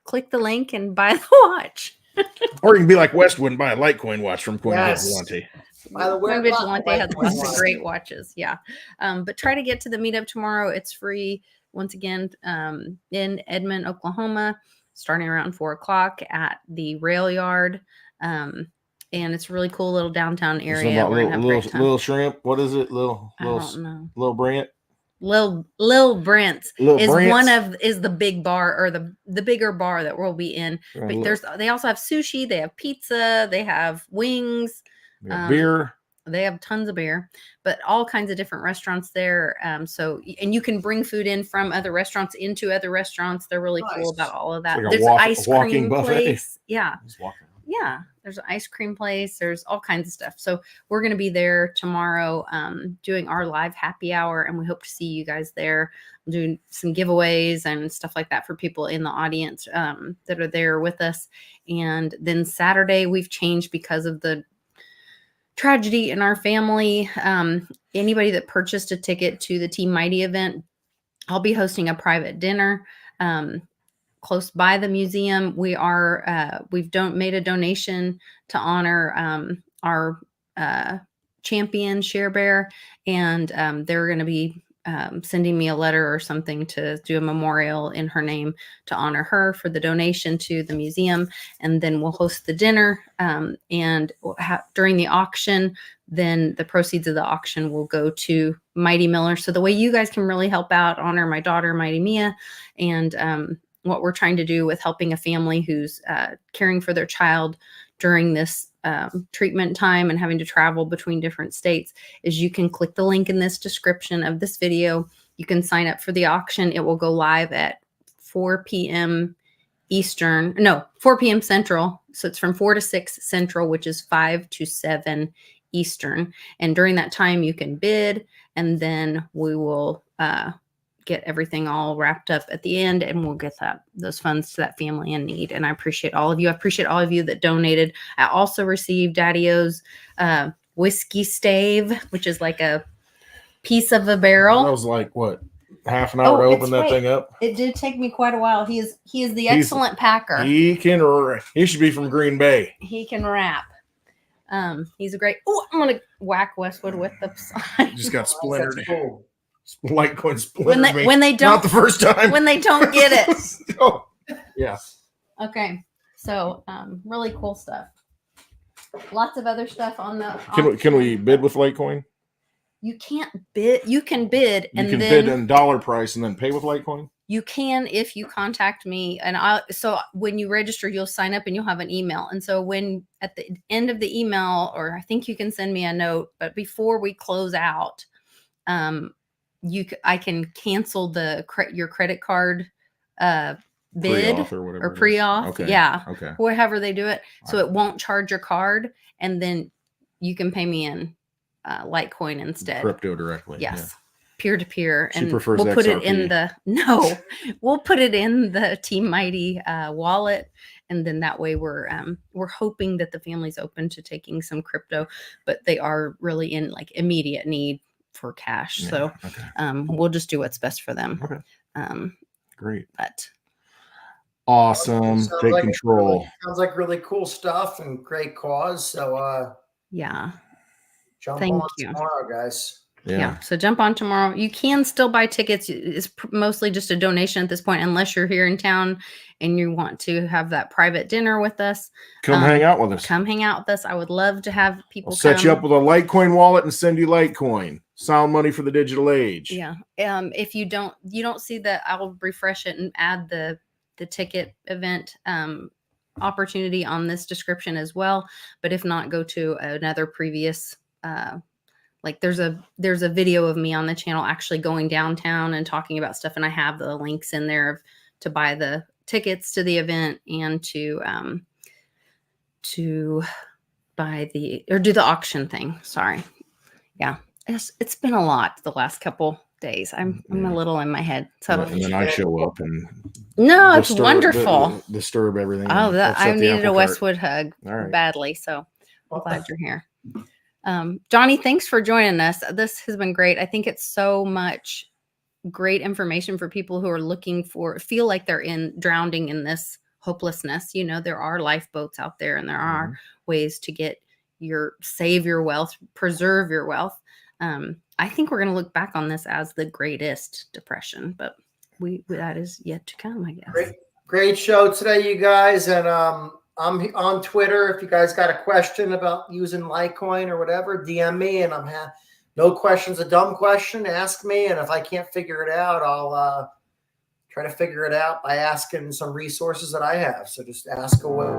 S1: click the link and buy the watch.
S3: Or you can be like Westwood and buy a Litecoin watch from Coin
S2: Yes.
S3: Vigilante.
S2: By the way,
S1: Coin Vigilante has lots of
S2: watch.
S1: great watches. Yeah. But try to get to the meetup tomorrow. It's free. Once again, in Edmond, Oklahoma, starting around 4:00 at the rail yard. And it's a really cool little downtown area. We're gonna have a great time.
S3: Little shrimp. What is it? Little Brent.
S1: Lil Brent's
S3: Lil
S1: is
S3: Brent's?
S1: is the big bar or the bigger bar that we'll be in. But they also have sushi, they have pizza, they have wings,
S3: beer.
S1: They have tons of beer, but all kinds of different restaurants there. So and you can bring food in from other restaurants into other restaurants. They're really cool about all of that.
S3: It's like
S1: There's an ice cream
S3: buffet.
S1: place. Yeah. Yeah, there's an ice cream place. There's all kinds of stuff. So we're going to be there tomorrow doing our live happy hour, and we hope to see you guys there. Doing some giveaways and stuff like that for people in the audience that are there with us. And then Saturday, we've changed because of the tragedy in our family. Anybody that purchased a ticket to the Team Mighty event, I'll be hosting a private dinner close by the museum. We've made a donation to honor our champion Share Bear, and they're going to be sending me a letter or something to do a memorial in her name to honor her for the donation to the museum. And then we'll host the dinner, and during the auction, then the proceeds of the auction will go to Mighty Miller. So the way you guys can really help out, honor my daughter, Mighty Mia, and what we're trying to do with helping a family who's caring for their child during this treatment time and having to travel between different states is you can click the link in this description of this video. You can sign up for the auction. It will go live at 4 p.m. Eastern, no, 4 p.m. Central. So it's from 4 to 6 Central, which is 5 to 7 Eastern. And during that time, you can bid, and then we will get everything all wrapped up at the end, and we'll get those funds to that family in need. And I appreciate all of you. I appreciate all of you that donated. I also received Daddy-O's whiskey stave, which is like a piece of a barrel.
S3: That was like what, half an hour to open that thing up?
S1: It did take me quite a while. He is the excellent packer.
S3: He should be from Green Bay.
S1: He can rap. He's a great. Oh, I'm gonna whack Westwood with the sign.
S3: Just got splintered.
S2: That's cool.
S3: Litecoin splintered me.
S1: When they don't,
S3: not the first time.
S1: When they don't get it.
S3: Oh, yeah.
S1: Okay. So really cool stuff. Lots of other stuff on the.
S3: Can we bid with Litecoin?
S1: You can't bid. You can bid,
S3: and you can bid in dollar price and then pay with Litecoin.
S1: You can if you contact me, and so when you register, you'll sign up and you'll have an email. And so when at the end of the email, or I think you can send me a note, but before we close out, I can cancel your credit card bid or pre-auth.
S3: Okay.
S1: Yeah.
S3: Okay.
S1: However they do it. So it won't charge your card, and then you can pay me in Litecoin instead.
S3: Crypto directly.
S1: Yes.
S3: Yeah.
S1: Peer-to-peer.
S3: She
S1: And
S3: prefers
S1: we'll put
S3: XRP.
S1: we'll put it in the Team Mighty wallet. And then that way we're hoping that the family's open to taking some crypto, but they are really in like immediate need for cash.
S3: Yeah,
S1: So
S3: okay.
S1: we'll just do what's best for them.
S3: Okay. Great.
S1: But
S3: awesome. Take control.
S2: Sounds like really cool stuff and great cause. So
S1: yeah.
S2: jump
S1: Thank
S2: on
S1: you.
S2: tomorrow, guys.
S1: Yeah. So jump on tomorrow. You can still buy tickets. It's mostly just a donation at this point, unless you're here in town and you want to have that private dinner with us.
S3: Come hang out with us.
S1: Come hang out with us. I would love to have people
S3: I'll set you up with a Litecoin wallet and send you Litecoin. Sound money for the digital age.
S1: Yeah. If you don't see that, I will refresh it and add the ticket event opportunity on this description as well. But if not, go to another previous like there's a video of me on the channel actually going downtown and talking about stuff, and I have the links in there to buy the tickets to the event and to buy do the auction thing. Sorry. Yeah. It's been a lot the last couple days. I'm a little in my head. So
S3: and then I show up and
S1: No, it's wonderful.
S3: Disturb everything.
S1: Oh, I needed a Westwood hug
S3: right.
S1: badly, so I'm glad you're here. Johnny, thanks for joining us. This has been great. I think it's so much great information for people who are feel like they're drowning in this hopelessness. You know, there are lifeboats out there, and there are ways to save your wealth, preserve your wealth. I think we're going to look back on this as the greatest depression, but that is yet to come, I guess.
S2: Great show today, you guys. And I'm on Twitter. If you guys got a question about using Litecoin or whatever, DM me, and no question's a dumb question. Ask me, and if I can't figure it out, I'll try to figure it out by asking some resources that I have. So just ask away.